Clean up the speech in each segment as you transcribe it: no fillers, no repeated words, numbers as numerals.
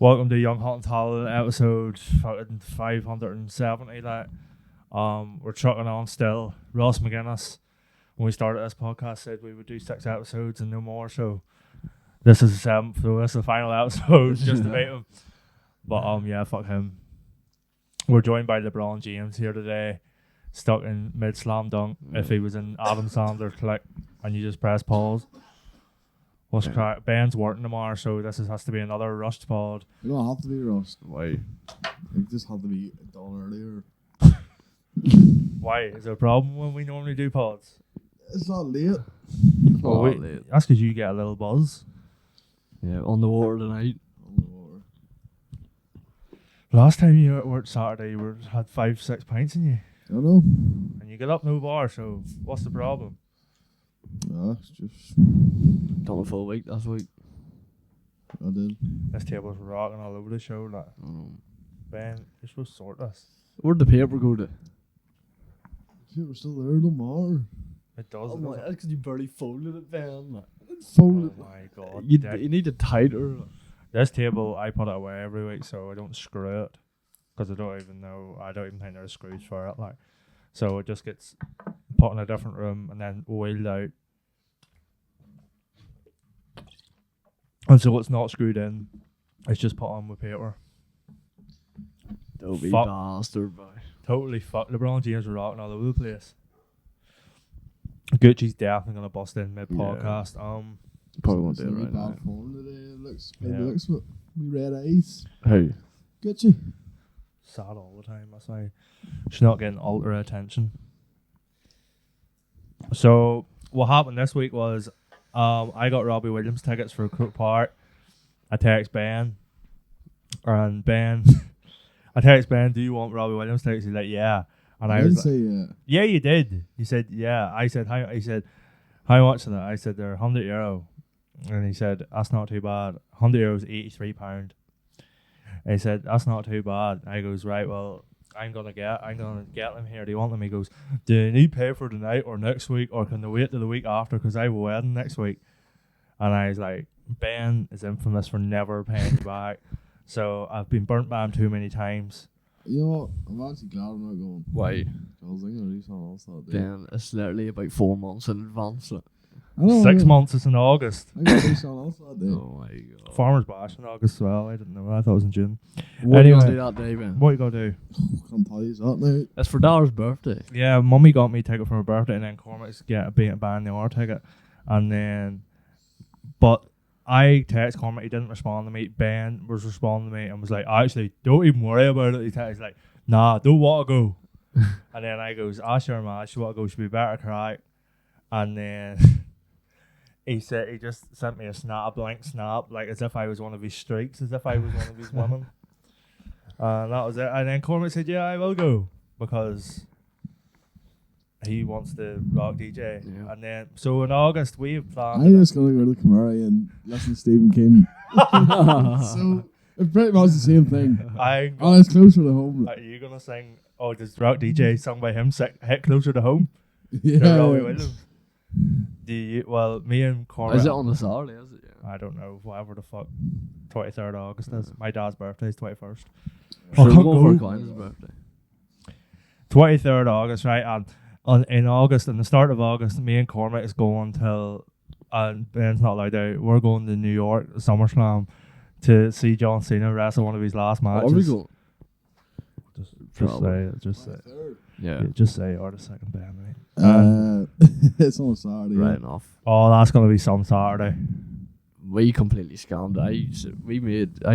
Welcome to Young Hot and Talent episode 570. We're trucking on still. Ross McGuinness, when we started this podcast, said we would do 6 episodes and no more. So this is the 7th, so this is the final episode just to beat him. But yeah, fuck him. We're joined by LeBron James here today, stuck in mid slam dunk. If he was in Adam Sandler's click and you just press pause. What's crack? Ben's working tomorrow, so this has to be another rushed pod. You don't have to be rushed. Why? It just had to be done earlier. Why? Is there a problem when we normally do pods? It's not late. Late. That's because you get a little buzz. Yeah, on the water tonight. On the water. Last time you worked Saturday, you had 5-6 pints in you. I don't know. And you get up no bar, so what's the problem? It's just... Done a full week last week. I did. This table's rocking all over the show. Like. Ben, you're supposed to sort this. Where'd the paper go to? Shit, we're still there tomorrow. It does. Oh my, that's because you barely folded it, Ben. Folded. Oh my god. You need it tighter. This table, I put it away every week so I don't screw it. Because I don't even think there's screws for it. Like, so it just gets put in a different room and then wheeled out. And so it's not screwed in. It's just put on with paper. Don't be Fuck. bastard, boy. Totally fucked. LeBron James are rocking all over the place. Gucci's definitely going to bust in mid-podcast. Probably won't do it Really right now. bad form today. It looks Yeah. with me red eyes. Who? Gucci. Sad all the time. That's why she's not getting ultra attention. So what happened this week was I got Robbie Williams tickets for Crook Park. I text Ben, and Ben, I text Ben, do you want Robbie Williams tickets? He's like, yeah. And I didn't was say like, yeah, you did. He said, yeah. I said, how? He said, how much is that? I said, they're €100. And he said, that's not too bad. €100 £83. And he said, that's not too bad. I goes, right, well, I'm gonna get them here. Do you want them? He goes, do you need pay for tonight or next week, or can they wait till the week after? Because I have a wedding next week. And I was like, Ben is infamous for never paying you back. So I've been burnt by him too many times. You know what? I'm actually glad I'm not going. Why? Because I'm going to do something else that day. Dan, it's literally about 4 months in advance. Like. I know, 6 months is in August. I'm going to do something else that day. Oh my god. Farmer's Bash in August as well. I didn't know. I thought it was in June. What are you Anyway, gonna do that day, Ben? What you gonna do? Can't tell you that now. It's for Dar's birthday. Yeah, Mummy got me a ticket for my birthday, and then Cormac's buying the R ticket, and then, but I text Cormac, he didn't respond to me. Ben was responding to me and was like, actually, don't even worry about it. He's like, nah, don't want to go. And then I goes, sure, man, she want to go. Should be better cry. And then he just sent me a blank snap, like as if I was one of his streaks, as if I was one of his women. And that was it. And then Cormac said, yeah, I will go, because he wants to rock DJ. Yeah. And then, so in August, we have planned. I'm just going to go to Camaraderie and listen to Stephen King. So, it's pretty much the same thing. And it's closer to home. Are you going to sing, does Rock DJ sung by him hit Closer to Home? Yeah. Robbie Williams. Me and Cormac. Is it on the Saturday? Is it? Yeah. I don't know, whatever the fuck. 23rd of August is. My dad's birthday is 21st. So can't we're going go. for Quine's birthday. 23rd of August, right? And in August, in the start of August, me and Cormac is going till, and Ben's not allowed out, we're going to New York, SummerSlam, to see John Cena wrestle one of his last matches. Are we going? Just say. Yeah. Just say you're the second band, right? It's on Saturday. Right enough. Oh, that's going to be some Saturday. We completely scammed. I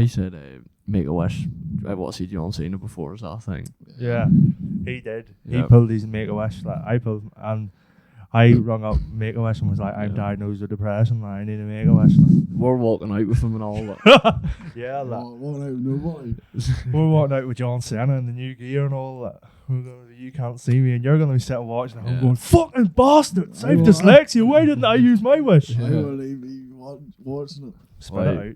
said make a wish. I want to see John Cena before his last thing. Yeah, he did. He Yeah. pulled his Make-A-Wish. Like, I pulled, and I rung up Make-A-Wish and was like, I'm diagnosed with depression. Like, I need a Make-A-Wish. We're walking out with him and all that. Yeah, like, What out nobody. we're walking out with John Cena in the new gear and all that. We're going, you can't see me, and you're going to be sitting watching at home going, fucking bastards! I have dyslexia. Why didn't I use my wish? I wouldn't even be watching it. Spit it out.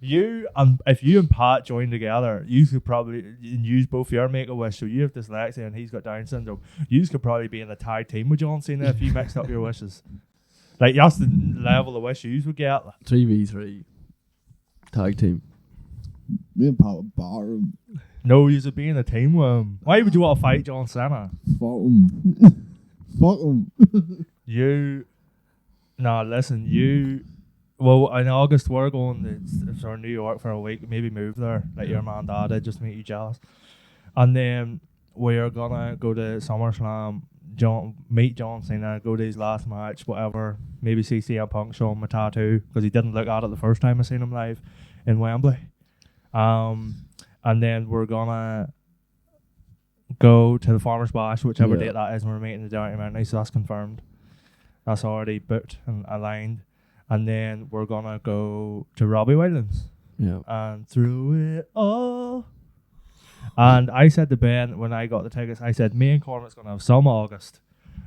You and if you and Pat join together, you could probably use both your Make-A-Wish. So you have dyslexia and he's got Down syndrome. You could probably be in a tag team with John Cena if you mixed up your wishes. Like, that's the level of wish you would get. 3v3 tag team. Me and Pat would bar him. No, you should be in a team with him. Why would you want to fight John Cena? Fuck him. Fuck him. You, nah, listen, you. Well, in August we're going to New York for a week. Maybe move there, like your man and dad did, just to make you jealous. And then we're gonna go to SummerSlam. Meet John Cena, go to his last match, whatever. Maybe see CM Punk, show him a tattoo because he didn't look at it the first time I seen him live in Wembley. And then we're gonna go to the Farmers Bash, whichever date that is, and we're meeting the documentary, so that's confirmed. That's already booked and aligned. And then we're gonna go to Robbie Williams. Yeah. And through it all. And I said to Ben when I got the tickets, I said, me and Cormac's going to have some August.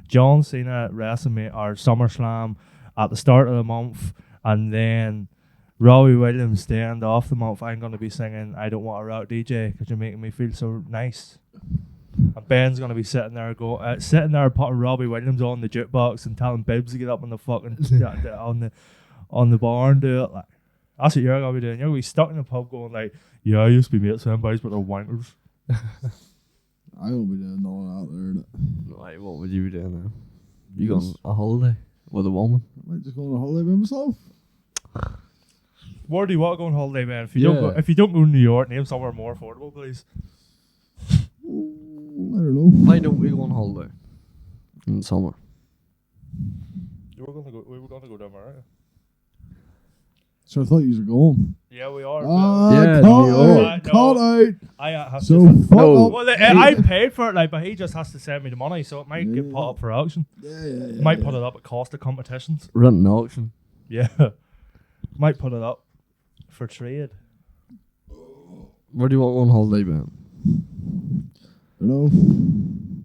John Cena WrestleMania or SummerSlam at the start of the month. And then Robbie Williams, the end off the month, I'm going to be singing I Don't Want a Rock DJ because you're making me feel so nice. And Ben's going to be sitting there putting Robbie Williams on the jukebox and telling Bibbs to get up on the fucking on the bar and do it. Like, that's what you're going to be doing. You're going to be stuck in a pub going like, yeah, I used to be mates with them boys, but they're wankers. I won't be doing all that there. Like, what would you be doing now? You going on a holiday with a woman? I might just go on a holiday by myself. Where do you want to go on holiday, man? If you don't go to New York, name somewhere more affordable, please. I don't know. Why don't we go on holiday in summer? We were going to go to America. So I thought you were going. Yeah, we are. Caught out. I have so to. No. Well, I paid for it, like, but he just has to send me the money, so it might get put up for auction. Might put it up at Costa competitions. Rent an auction. Yeah. Might put it up for trade. Where do you want to go on holiday, man? I don't know.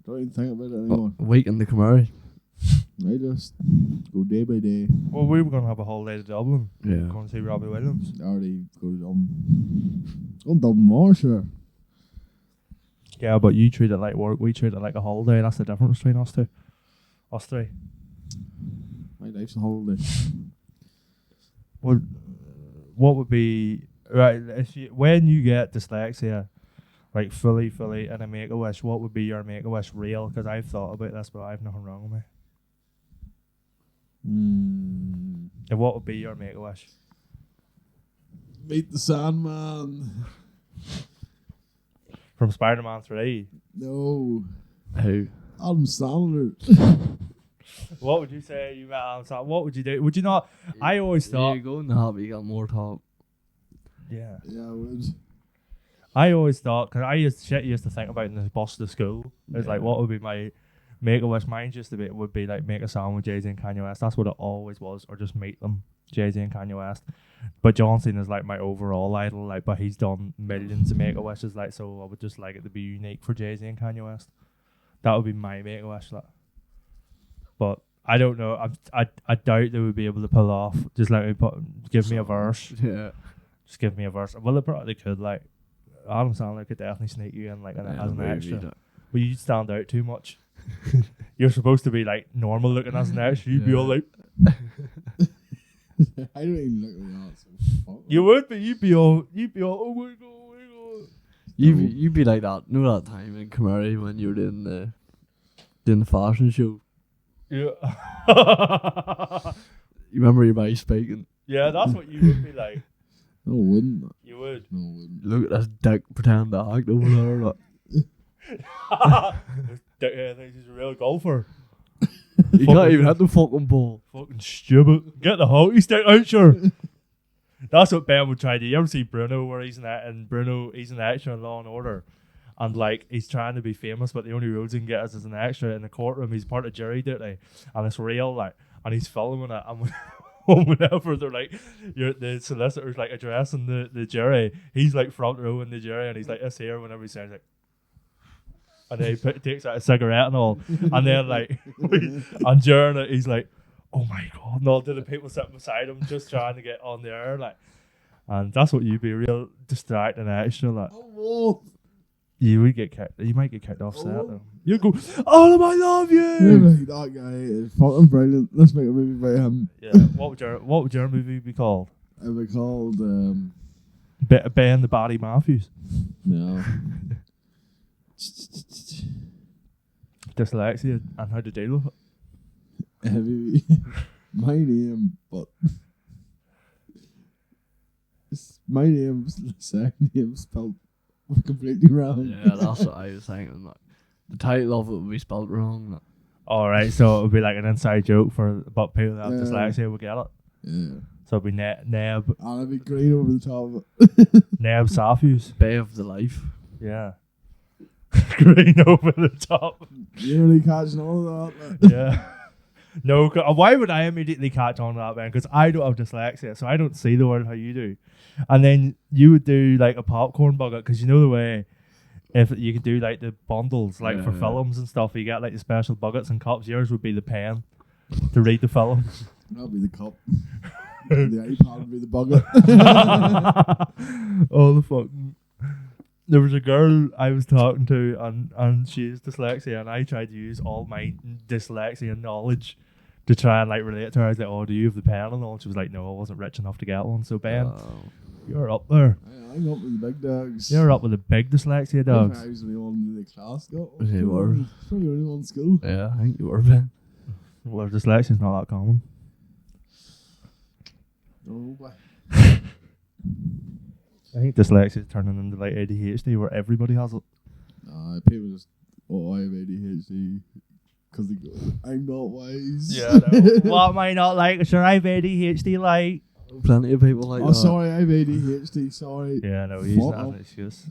Don't even think about it anymore. Week in the Camaraderie. I just go day by day. Well, we were going to have a holiday to Dublin. Yeah. Going to see Robbie Williams. I already go to Dublin. Go to Dublin more, sure. Yeah, but you treat it like work. We treat it like a holiday. That's the difference between us two. Us three. My life's a holiday. Well, what would be... Right, when you get dyslexia, like fully in a Make-A-Wish, what would be your Make-A-Wish real? Because I've thought about this, but I've nothing wrong with me. And what would be your Make-A-Wish? Meet the Sandman. From Spider-Man 3? No. Who? Adam Sandler. What would you say you met Adam Sandler? What would you do? Would you not? I always thought... You go in the hobby, you got more top. Yeah, I would. I always thought, because I used to think about in the bus to school. It's like, what would be my Make-A-Wish? Mine just a bit would be like make a song with Jay-Z and Kanye West. That's what it always was, or just meet them, Jay-Z and Kanye West. But John Cena is like my overall idol, like, but he's done millions of Make-A-Wishes, like, so I would just like it to be unique for Jay-Z and Kanye West. That would be my Make-A-Wish, like. But I don't know. I doubt they would be able to pull off. Just let me give me a verse. Yeah. Just give me a verse. Well, they probably could. Like, Adam Sandler could definitely sneak you in, like, as an extra. But you'd stand out too much. You're supposed to be like normal looking as an extra. You'd be all like. I don't even look like that. So you would, but you'd be all. Oh my god. Oh my god. You'd be like that. You know that time in Camaraderie when you were doing the fashion show. Yeah. You remember your body speaking? Yeah, that's what you would be like. No, I wouldn't. You would. No, I wouldn't. Look at this dick pretend to act over there. Like. Dick thinks he's a real golfer. You can't even hit the fucking ball. Fucking stupid. Get the hockey stick out, sure. That's what Ben would try to do. You ever see Bruno where he's an extra in Law and Order, and like he's trying to be famous, but the only roles he can get is as an extra in the courtroom. He's part of jury duty, and it's real, like, and he's filming it, and whenever they're like, the solicitor's like addressing the jury, he's like front row in the jury, and he's like this here whenever he says like. And then he takes out a cigarette and all. And then, like, and during it, he's like, oh my God. And all the people sitting beside him just trying to get on the air. Like, and that's what you'd be, real distracting extra. Like, you would get kicked. You might get kicked off set, though. You'd go, oh, I love you. Like, that guy is fucking brilliant. Let's make a movie about him. Yeah. What would your movie be called? It would be called, Ben the Body Matthews. No. Dyslexia and how to deal with it. Heavy. My name, but my name's the second name spelled completely wrong. Yeah, that's what I was thinking. Like, the title of it would be spelled wrong. Like. Alright, so it would be like an inside joke but people that have dyslexia would get it. Yeah. So it'd be Neb. And it'd be green over the top of it. Neb Safus. Bay of the Life. Yeah. Green over the top. You really catching all of that? Like. Yeah. No, why would I immediately catch on to that, man? Because I don't have dyslexia, so I don't see the word how you do. And then you would do like a popcorn bucket, because you know the way, if you could do like the bundles, like for films and stuff, you get like the special buckets and cups. Yours would be the pen to read the film. That'll be the cup. The iPad would be the bucket. Oh, the fucking. There was a girl I was talking to, and she's dyslexia, and I tried to use all my dyslexia knowledge to try and like relate to her. I was like, "Oh, do you have the pen and all?" And she was like, "No, I wasn't rich enough to get one." So Ben, you're up there. I'm up with the big dogs. You're up with the big dyslexia dogs. I was the only one in the class got. You were. Probably the only one in school. Yeah, I think you were, Ben. Well, dyslexia's not that common. No, but I think dyslexia is turning into like ADHD, where everybody has it. People just, I have ADHD because they go, I'm not wise. Yeah, no. What am I not like? Sure, I have ADHD, like. Plenty of people like that. Oh, sorry, I have ADHD, sorry. Yeah, no, we used to have an excuse.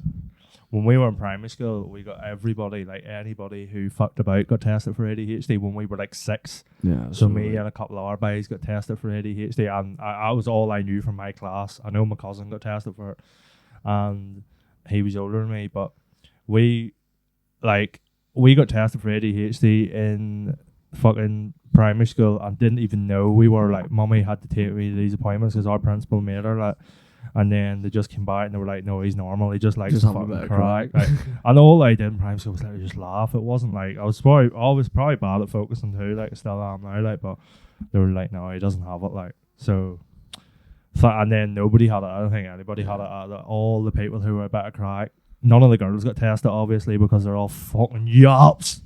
When we were in primary school, we got everybody, like anybody who fucked about, got tested for ADHD when we were like 6. Yeah. So me and a couple of our boys got tested for ADHD, and I was all I knew from my class. I know my cousin got tested for it, and he was older than me, but we got tested for ADHD in fucking primary school and didn't even know. We were like, Mummy had to take me to these appointments because our principal made her, like. And then they just came back and they were like, "No, he's normal. He just likes to fucking crack." Like, and all I did in primary school was like just laugh. It wasn't like I was probably bad at focusing too. Like I still am now. Like, but they were like, "No, he doesn't have it." Like, so and then nobody had it. I don't think anybody had it. All the people who were a bit of crack. None of the girls got tested, obviously, because they're all fucking yaps.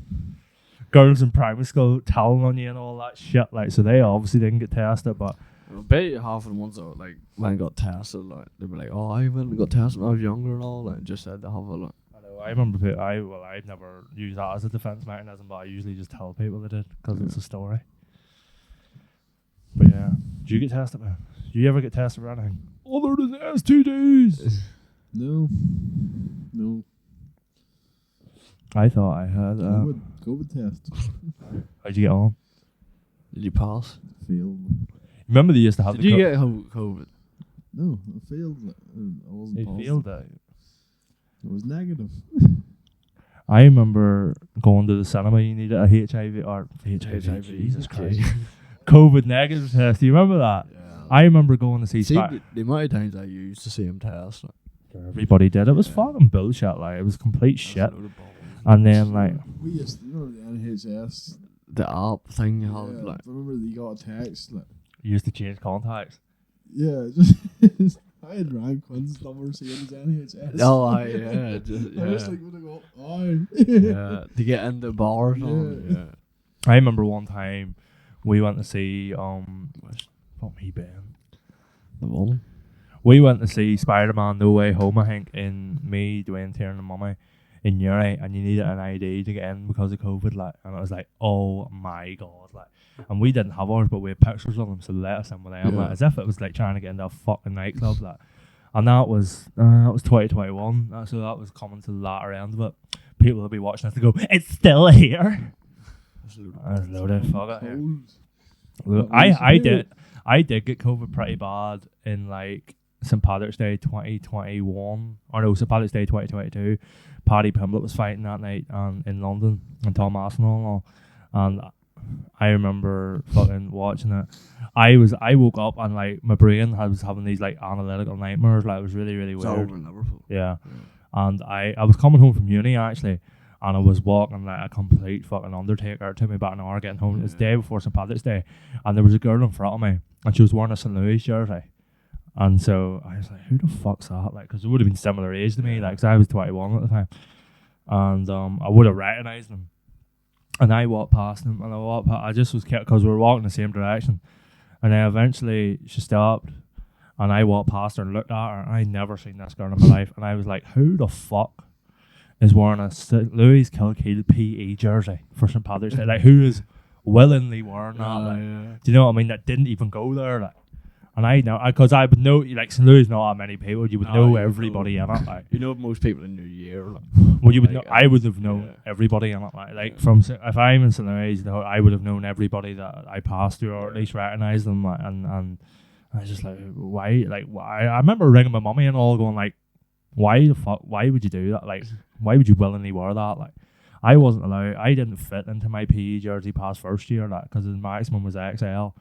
Girls in primary school telling on you and all that shit. Like, so they obviously didn't get tested, but. I bet half of the ones that like when I got tested, like they were like, "Oh, I went and got tested when I was younger and all." Like, just said they have it. Like. I know. I remember. I've never used that as a defense mechanism, but I usually just tell people they did because it's a story. But yeah, do you get tested, man? Do you ever get tested for anything other than STDs? No. I thought I had. COVID test. How'd you get on? Did you pass? Failed. Remember they used to have. Did you get COVID? No, I failed. I wasn't. They positive. failed that. It was negative. I remember going to the cinema. You needed a HIV or HIV. Jesus Christ. COVID negative test. Do you remember that? Yeah. I remember going to see. The amount of times I used the same test. Like, everybody did. It was fucking bullshit. Like it was complete shit. And then like we used to, you know, the NHS. The app thing you had. Like, I remember that you got a text. Like, you used to change contacts. Yeah, just I had rang Quinn's number saying his NHS. Oh, yeah. Just, yeah. I just like would have go, yeah, to get in the bar. Yeah. I remember one time we went to see what me Ben. The woman. We went to see Spider-Man No Way Home, I think, in me, Dwayne, Tiernan and Mummy in Uri, and you needed an ID to get in because of COVID, like, and I was like, oh my god, like, and we didn't have ours, but we had pictures of them, so they let us in with them, like, as if it was like trying to get into a fucking nightclub, like, and that was 2021, so that was coming to the latter end of it. People would be watching us to go, it's still here. There's a load of fuck here. Look, I did get COVID pretty bad in like St. Patrick's Day 2021, or no, St. Patrick's Day 2022. Paddy Pimblett was fighting that night in London, and Tom Arsenal and all. And I remember fucking watching it. I woke up and like my brain was having these like analytical nightmares. Like it was really, really weird. Over in Liverpool. Yeah. And I was coming home from uni actually, and I was walking like a complete fucking undertaker. It took me about an hour getting home. It was the day before St. Patrick's Day, and there was a girl in front of me, and she was wearing a St. Louis jersey. And so I was like, who the fuck's that? Like, because it would have been similar age to me, like, because I was 21 at the time. And I would have recognised him. And I walked past him, and I just was kept, because we were walking the same direction. And then eventually she stopped, and I walked past her and looked at her, and I'd never seen this girl in my life. And I was like, who the fuck is wearing a St. Louis Kilkeel PE jersey for St. Patrick's Day? Like, who is willingly wearing that? Like, do you know what I mean? That didn't even go there, like. And I know, because I would know, like, St. Louis not that many people. You would know everybody in it. Like, you know most people in New Year. Like, well, you would know. I would have known everybody in it. Like from if I'm in St. Louis, I would have known everybody that I passed through, or at least recognised them. Like, and I was just like, why? Like, why? I remember ringing my mummy and all, going like, why the fuck? Why would you do that? Like, why would you willingly wear that? Like, I wasn't allowed. I didn't fit into my PE jersey past first year, like, because the maximum was XL.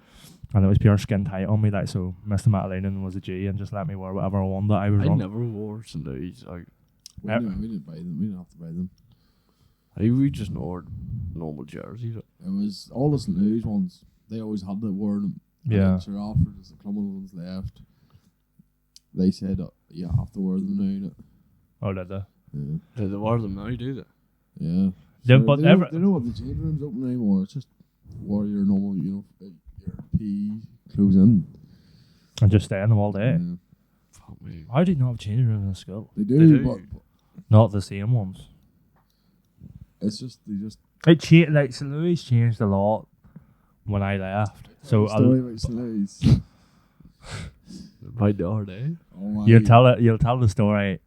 And it was pure skin tight on me, like, so Mr. Matalinen was a G and just let me wear whatever I wanted. I never wore St. Louis. We didn't buy them. We didn't have to buy them. We just wore normal jerseys. It was all the St. Louis ones. They always had to wear them. Yeah. And after there's a couple of ones left, they said you have to wear them now. Oh, did they? Yeah. Do they wear them now, do they? Yeah. They, So but they don't have the change rooms open anymore. It's just wear your normal, your PE clothes in. And just stay in them all day. Yeah. Fuck me. How do you not have changing rooms in school? They do. But Not the same ones. it's just they just. It changed. Like, St. Louis changed a lot when I left. So story about St. Louis. By the other day. Oh my. You'll tell the story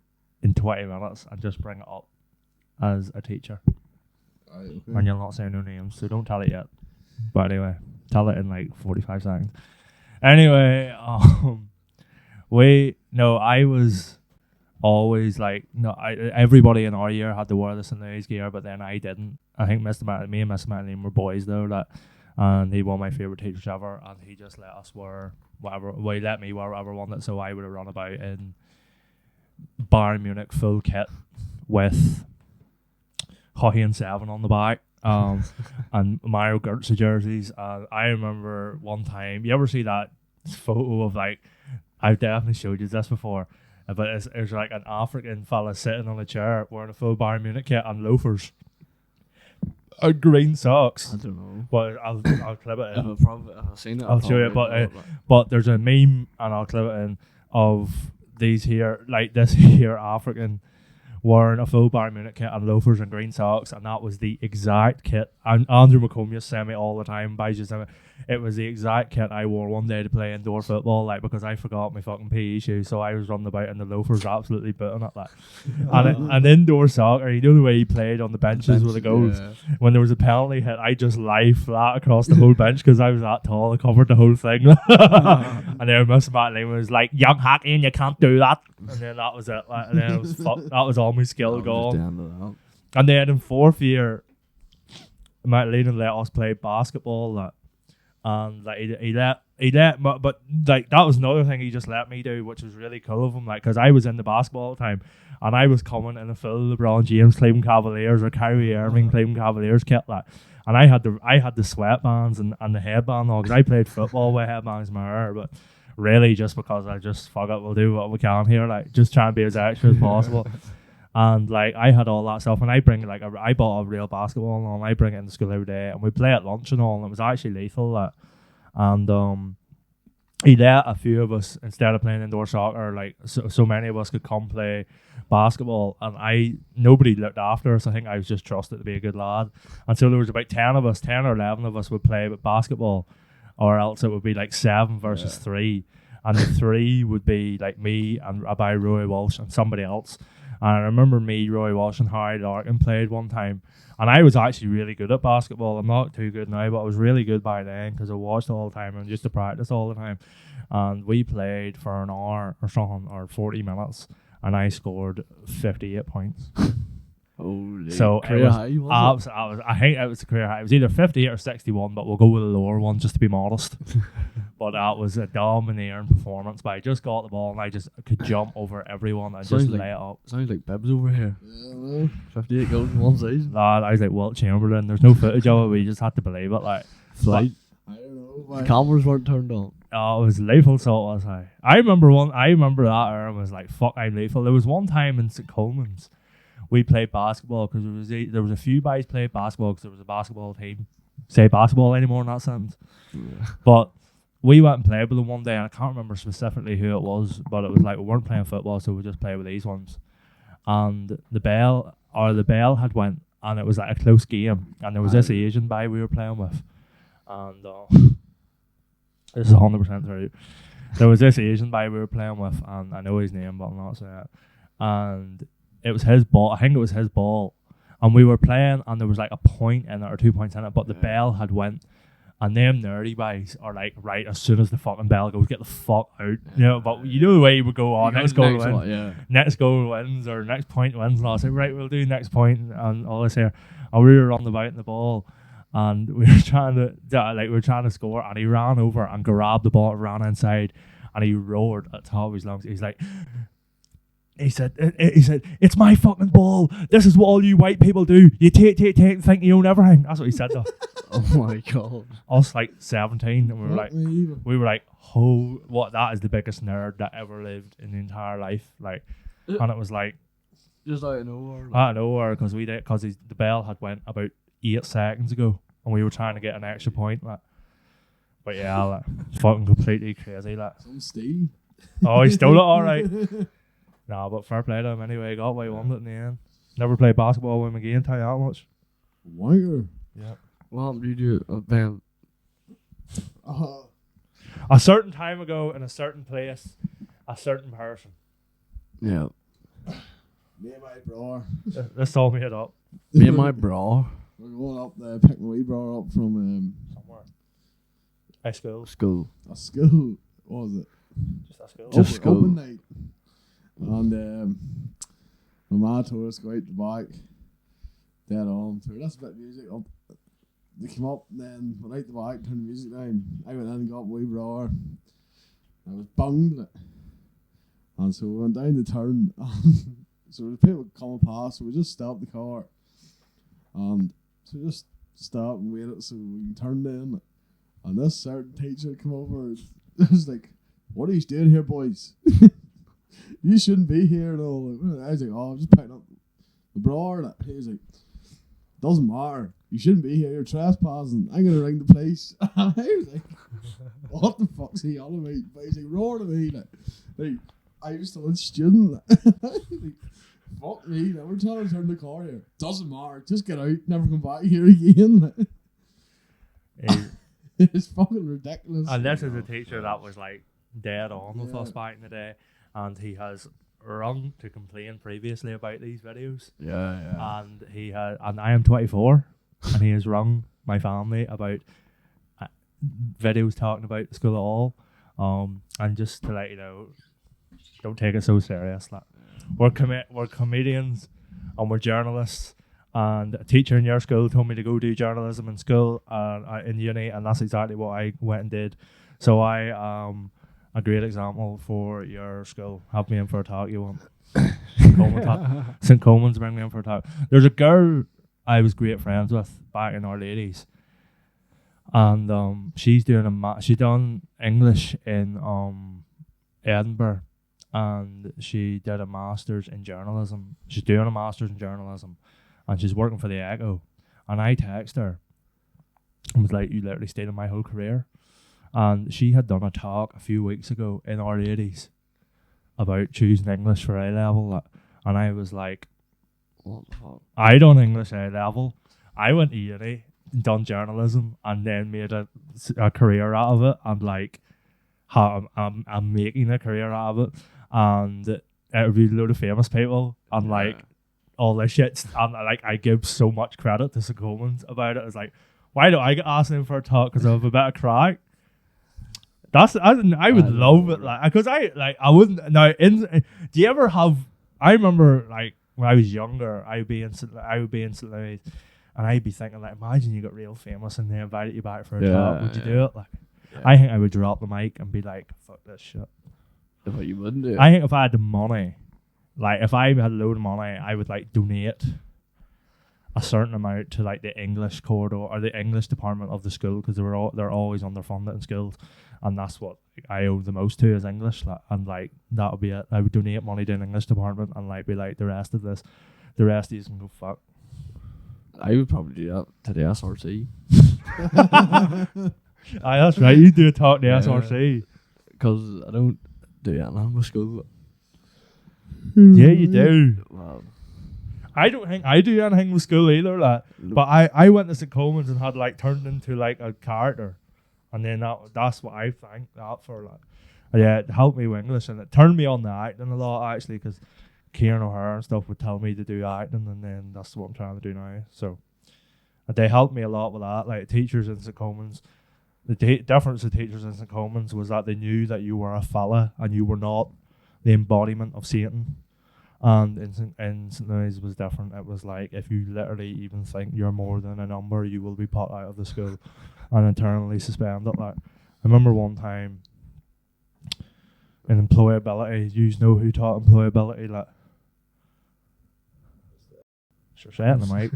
in 20 minutes and just bring it up as a teacher. Okay. And you'll not say no names, so don't tell it yet. But anyway, tell it in like 45 seconds. Anyway, I was always like, everybody in our year had to wear the St. Louis gear, but then I didn't. I think me and Mr. Madeline were boys though, and he was my favourite teacher ever, and he just let us wear whatever. Well, he let me wear whatever I wanted, so I would have run about in Bayern Munich full kit with Hockey and 7 on the back, and Mario Götze jerseys. I remember one time, you ever see that photo of, like, I've definitely showed you this before, but it's like an African fella sitting on a chair wearing a full Bayern Munich kit and loafers and green socks. I don't know. But I'll clip it in. I've seen it. I'll show you, but there's a meme, and I'll clip it in, of these here, like this here African wearing a full Bayern Munich kit and loafers and green socks, and that was the exact kit. And Andrew McComb used to send me all the time. It was the exact kit I wore one day to play indoor football, like, because I forgot my fucking PE shoes, so I was running about in the loafers, absolutely booting it, like. And indoor soccer, you know the way he played on the benches with the goals. Yeah. When there was a penalty hit, I just lie flat across the whole bench because I was that tall. I covered the whole thing. And then Mr. Matley was like, "Young Hackney, you can't do that." And then that was it. Like, and then it was that was all my skill gone. And then in fourth year, Matt Lennon let us play basketball, like, and like he let, but like that was another thing he just let me do, which was really cool of him, like, because I was in the basketball all the time, and I was coming in a full LeBron James Cleveland Cavaliers or Kyrie Irving Cleveland Cavaliers kit, like, and I had the sweatbands and the headband on, because I played football with headbands in my hair, but really just because I just fuck it, we'll do what we can here, like, just try and be as extra as possible. And like I had all that stuff, and I bring like I bought a real basketball, and I bring it into school every day, and we play at lunch and all, and it was actually lethal. Like, and he let a few of us, instead of playing indoor soccer, like so many of us could come play basketball, and nobody looked after us. I think I was just trusted to be a good lad, and so there was about 10 or 11 of us would play with basketball, or else it would be like 7 versus 3, and the 3 would be like me and Rabbi Roy Walsh and somebody else. And I remember me, Roy Walsh, and Harry Larkin played one time. And I was actually really good at basketball. I'm not too good now, but I was really good by then because I watched all the time and used to practice all the time. And we played for an hour or something, or 40 minutes, and I scored 58 points. Holy so career high, I think it was a career high. It was either 58 or 61, but we'll go with the lower one just to be modest. But that was a domineering performance. But I just got the ball and I just could jump over everyone and just lay it up. Sounds like Bibbs over here. Yeah, 58 goals in one season. Lad, I was like Wilt Chamberlain. There's no footage of it. We just had to believe it. Like, flight. I don't know. The cameras weren't turned on. Oh, it was lethal, so it was. I remember that era was like, fuck, I'm lethal. There was one time in St. Coleman's, we played basketball because there was a few guys played basketball because there was a basketball team. Say basketball anymore in that sentence. Yeah. But we went and played with them one day, and I can't remember specifically who it was, but it was like we weren't playing football, so we just played with these ones. And the bell had went, and it was like a close game, and there was this Asian guy we were playing with, and this is 100% true. There was this Asian guy we were playing with, and I know his name, but I'm not saying it. And it was his ball. I think it was his ball, and we were playing, and there was like a point in it or 2 points in it, but the bell had went. And them nerdy guys are like, right, as soon as the fucking bell goes, get the fuck out. You know, but you know the way you would go on, next goal wins. Next goal wins, or next point wins. And I was like, right, we'll do next point, and all this here. And we were running about in the ball, and we were trying to score, and he ran over and grabbed the ball, ran inside, and he roared at the top of his lungs. He said, it's my fucking ball. This is what all you white people do. You take, and think you own everything. That's what he said though. Oh my god. I was like 17, and we were like, oh, what? That is the biggest nerd that ever lived in the entire life. Like, and it was like, just out of nowhere. Out of nowhere, because the bell had went about 8 seconds ago, and we were trying to get an extra point. Like, but yeah, like, fucking completely crazy. Like, some steal. Oh, he stole it all right. Nah, but fair play to him anyway. Got what he wanted in the end. Never played basketball with him again, tell you that much. Wanker. Yeah. What did you do? Ben? A certain time ago, in a certain place, a certain person. Yeah. Me and my bro. This all made up. Me and my bro. We're going up there, picking my wee bro up from somewhere. A school. A school. What was it? Just a school. Just school. Open night. And my ma told us to go out the back, dead on. So let's put music up. They came up, and then went out the back, turned the music down. I went in and got my wee brother. I was bunged it. And so we went down the turn. So the people coming past, so we just stopped the car. And so we just stopped and waited so we can turn in. And this certain teacher came over and it was like, what are you doing here, boys? You shouldn't be here and all. I was like, oh, I'm just picking up the brother. He was like, doesn't matter. You shouldn't be here. You're trespassing. I'm going to ring the police. And I was like, what the fuck's he on about? But he's like, roar to me. Like I was still a student. Like, fuck me. We're trying to turn the car here. Doesn't matter. Just get out. Never come back here again. It's fucking ridiculous. And this is a teacher that was like dead on with us back in the day. And he has rung to complain previously about these videos. Yeah. And I am 24, and he has rung my family about videos talking about the school at all. And just to let you know, don't take it so serious. Like, we're comedians, and we're journalists. And a teacher in your school told me to go do journalism in school and in uni, and that's exactly what I went and did. So I a great example for your school. Have me in for a talk you want. St. Coleman's bring me in for a talk. There's a girl I was great friends with back in Our Ladies, and she's doing she done English in Edinburgh, and she did a master's in journalism. She's doing a master's in journalism, and she's working for the Echo. And I texted her and was like, you literally stayed in my whole career. And she had done a talk a few weeks ago in Our Ladies about choosing English for A-level. And I was like, what the fuck? I done English A-level. I went to uni, done journalism, and then made a career out of it. And like, I'm making a career out of it. And it would be a load of famous people. And like, all this shit. And like, I give so much credit to St. Coleman's about it. It's like, why do I get asked in for a talk because I have a bit of crack? I would love it, like, because I wouldn't now. Do you ever have? I remember like when I was younger, I would be in St. Louis, and I'd be thinking like, imagine you got real famous and they invited you back for a talk. Would you do it? Like, I think I would drop the mic and be like, fuck this shit. But you wouldn't do it. I think if I had the money, like if I had a load of money, I would like donate a certain amount to like the English corridor or the English department of the school, because they're always underfunded in schools, and that's what I owe the most to is English. And like that would be it. I would donate money to an English department and like be like the rest of these can go fuck. I would probably do that to the SRC. Aye, that's right. You do talk to Yeah. SRC. Because I don't do anything with school. Yeah, you do. Well, I don't think I do anything with school either, like. But I went to St. Coleman's and had like turned into like a character, and then that's what I thank that for, like. Yeah, it helped me with English, and it turned me on the acting a lot actually, because Kieran O'Hara and stuff would tell me to do acting, and then that's what I'm trying to do now. So they helped me a lot with that. Like teachers in St. Coleman's, the difference of teachers in St. Coleman's was that they knew that you were a fella and you were not the embodiment of Satan. And in St. Louis was different. It was like, if you literally even think you're more than a number, you will be put out of the school and internally suspended. Like, I remember one time in employability, you know who taught employability, like. Sure, say it in the mic.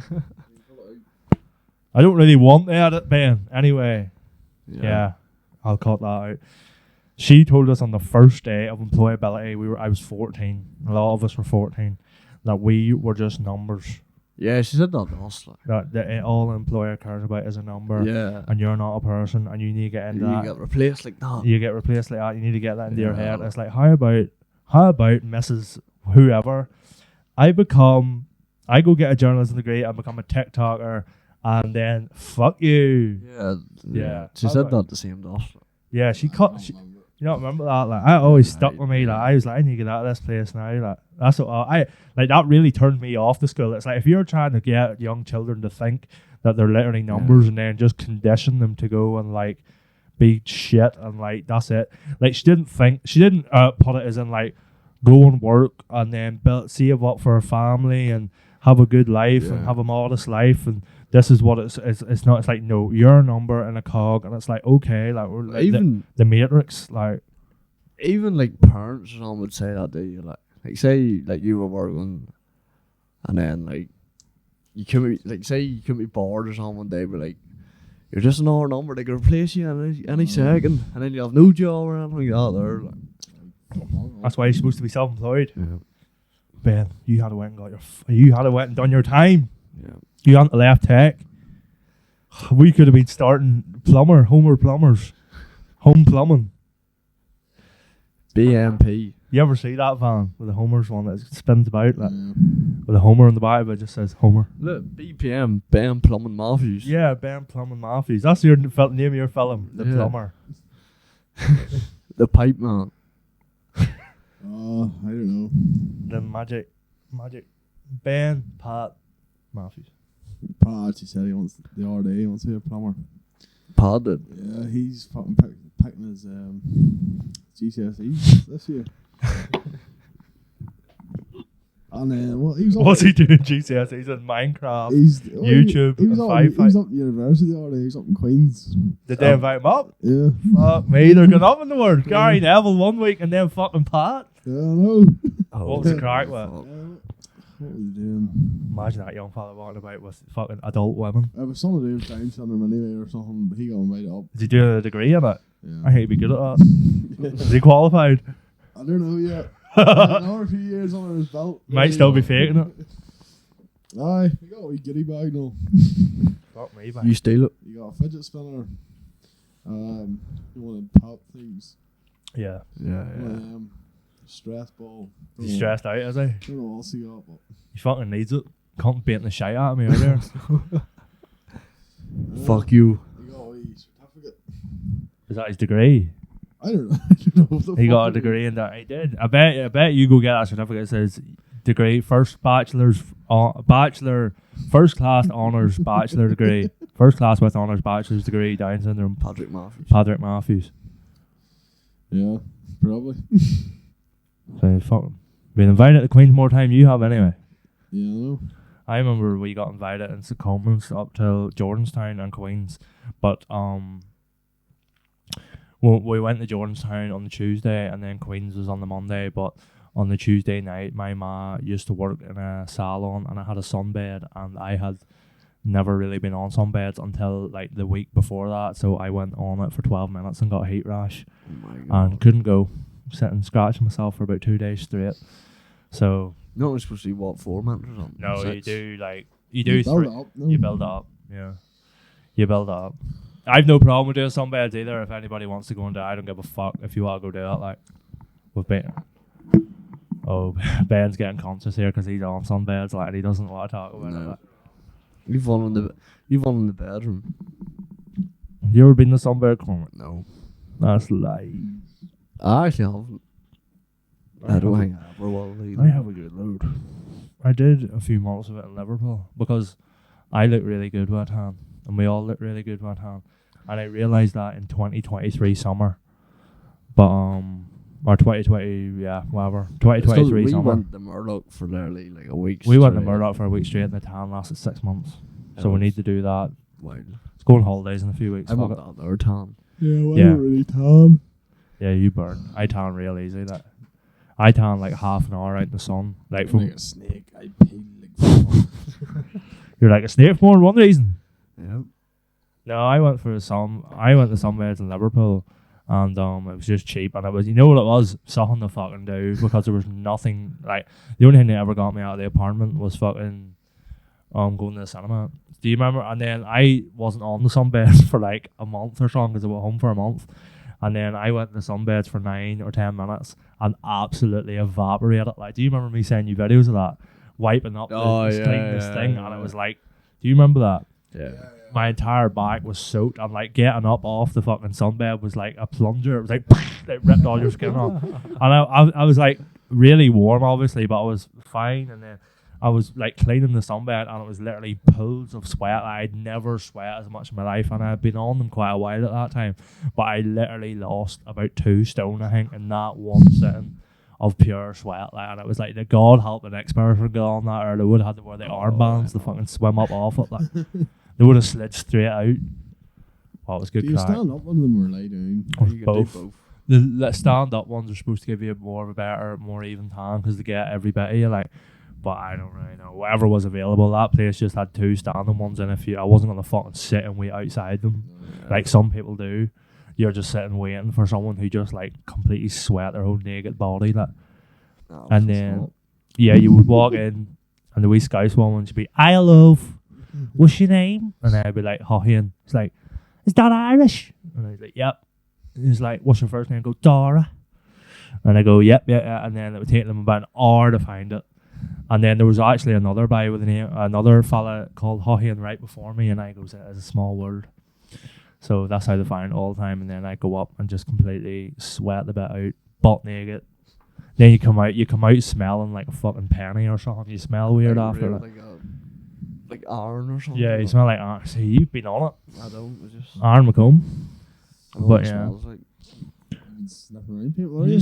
I don't really want to edit, Ben. Anyway, yeah, I'll cut that out. She told us on the first day of employability, I was 14. A lot of us were 14. That we were just numbers. yeah, she said that to us. Like. That all an employer cares about is a number. Yeah. And you're not a person, and you need to get into that. You get replaced like that. You get replaced like that. You need to get that into your head. It's like, how about Mrs. Whoever? I go get a journalism degree and become a TikToker, and then fuck you. Yeah. She said that the same to us. Yeah, you don't remember that? Like, I always stuck with me. Like, I was like, I need to get out of this place now. Like, that's what I like. That really turned me off the school. It's like, if you're trying to get young children to think that they're literally numbers, and then just condition them to go and like be shit, and like that's it. Like, she didn't put it as in like go and work and then save up for a family and have a good life and have a modest life, and this is what it's not. It's like, no, you're a number in a cog, and it's like, okay, like we're like Even the Matrix, like. even like parents or someone would say that to you, like say like you were working, and then like you could be like, say you could be bored or something one day, but like you're just another number. They could replace you any second, and then you have no job or anything like that. There, like. That's why you're supposed to be self-employed. Yeah. Ben, you had to went and done your time. Yeah. You hadn't left tech. We could have been starting Homer Plumbers, home plumbing. BMP. You ever see that van with the Homer's one that spins about, like, with a Homer on the back, but it just says Homer? Look, BPM, Ben Plumbing Matthews. Yeah, Ben Plumbing Matthews. That's your name of your film, The Plumber. The Pipe Man. I don't know. The magic Ben Pat Matthews. Pa actually said he wants the other day he wants to be a plumber. Pa did. Yeah, he's fucking picking his GCSEs this year. And what's he doing GCSEs? He's in Minecraft, YouTube, he was and up at university the other day. He was up in Queens. Did they invite him up? Yeah. Fuck me, they're going up in the world. Gary Neville 1 week and then fucking Pat. Yeah, I know. What was the crack with? What was he doing? Imagine that young fella walking about with fucking adult women. It was something to do with Down syndrome anyway or something, but he got invited up. Is he doing a degree in it? Yeah. I think he'd be good at that. Is he qualified? I don't know yet. Another few years under his belt. Might still be faking it. Aye, you got a wee giddy bag now. Fuck me, You steal it. You got a fidget spinner. You wanted pop things. Yeah. Stress ball. He's stressed out, is he? I don't know what else he got, but He fucking needs it. Can't beating the shit out of me earlier. Fuck you. He got a wee certificate. Is that his degree? I don't know. I don't know what the He fuck got a it degree in that. He did. I bet you go get that certificate. It says degree, first bachelor, first class honours bachelor degree, first class with honours bachelor's degree, Down syndrome. Patrick Matthews. Patrick Matthews. Yeah, probably. So fucking been invited to Queens more time you have anyway. Yeah, I know. I remember we got invited in St. Coleman's up to Jordanstown and Queens, but we went to Jordanstown on the Tuesday and then Queens was on the Monday. But on the Tuesday night, my ma used to work in a salon, and I had a sunbed, and I had never really been on sunbeds until like the week before that. So I went on it for 12 minutes and got a heat rash, Oh my god. and couldn't go. Sitting scratching myself for about 2 days straight. So No, it's supposed to be what, 4 months or something? no, you 6? do like you do build three. it up, no? You build it up, yeah. You build it up. I've no problem with doing sunbeds either. If anybody wants to go and do it, I don't give a fuck. If you want to go do it, like with Ben. Oh, Ben's getting conscious here because he's on sunbeds, like, and he doesn't want to talk about it. No. Like. You've one in the bedroom. You ever been to sunbed, Cormac? No. That's lies. I actually haven't. I don't think I ever will either. I have a good load. I did a few months of it in Liverpool because I look really good with a tan, and we all look really good with a tan. And I realised that in 2023 summer, but or 2020, yeah, whatever, 2023 we summer. went to Murdoch for literally like a week. We went to straight. Murdoch for a week straight, and the tan lasted 6 months. It So we was need to do that. wild. Let's go on holidays in a few weeks. I fuck want it. that other tan. Yeah, well, Yeah. I don't really tan. Yeah, you burn. I tan real easy. That I tan like half an hour out in the sun. Like I'm from like a snake. I peel like fuck. you're like a snake for one reason. Yep. No, I went to sunbeds in Liverpool, and it was just cheap, and it was, you know what it was, something to fucking do, because there was nothing, like, the only thing that ever got me out of the apartment was fucking going to the cinema. Do you remember? And then I wasn't on the sunbeds for like a month or something because I was home for a month, and then I went to the sunbeds for 9 or 10 minutes and absolutely evaporated. Like, do you remember me sending you videos of that, wiping up this thing, and it was like, do you remember that? Yeah. My entire back was soaked, and like getting up off the fucking sunbed was like a plunger. It was like it ripped all your skin off, and I was like really warm, obviously, but I was fine. And then I was like cleaning the sunbed, and it was literally pools of sweat. I'd never sweat as much in my life, and I'd been on them quite a while at that time. But I literally lost about 2 stone, I think, in that one sitting of pure sweat. Like, and it was like, the God help the next person get on that, or they would have had to wear the armbands to fucking swim up off it. Like, they would have slid straight out. Well, it was good Do you crack. stand up on them or lie down? Or You can do both. The stand-up ones are supposed to give you more of a better, more even tan because they get every bit of you. Like, but I don't really know. Whatever was available, that place just had 2 standing ones, and I wasn't gonna fucking sit and wait outside them like some people do. You're just sitting waiting for someone who just like completely sweat their whole naked body. Like, No, and it's then not. yeah, you would walk in, and the wee Scouse woman would be, "I love, what's your name?" And I'd be like, "Hohian." It's like, "Is that Irish?" And I'd be like, "Yep." And he's like, "What's your first name?" I go, "Dora." And I go, "Yep, yeah." And then it would take them about an hour to find it. And then there was actually another guy with another fella called Hohian right before me, and I goes, "It is a small world." So that's how they find it all the time. And then I go up and just completely sweat the bit out, butt naked. Then you come out smelling like a fucking penny or something. You smell weird Like after real, that. like iron or something. Yeah, you smell like Aaron. See, you've been on it. I don't. It's just. Aaron McComb. I know but what it yeah. smells like. You've been sniffing around people, are You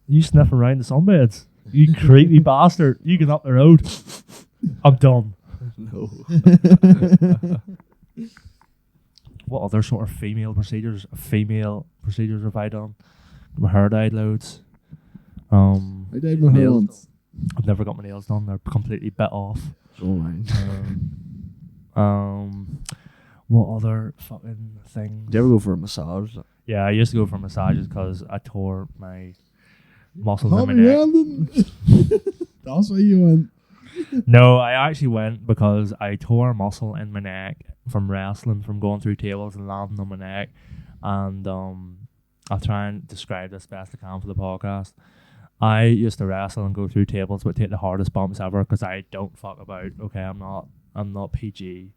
you? sniffing around the sunbeds. You creepy bastard. You get up the road. I'm done. No. What other sort of female procedures have I done? My hair dyed loads. I dyed my hair Nails. once. I've never got my nails done. They're completely bit off. It's all right. What other fucking thing? Do you ever go for a massage? Yeah, I used to go for massages because I tore my muscles in my Tommy neck. Randon. That's why you went. No, I actually went because I tore a muscle in my neck from wrestling, from going through tables and landing on my neck. And I'll try and describe this best I can for the podcast. I used to wrestle and go through tables, but take the hardest bumps ever because I don't fuck about. Okay, I'm not PG,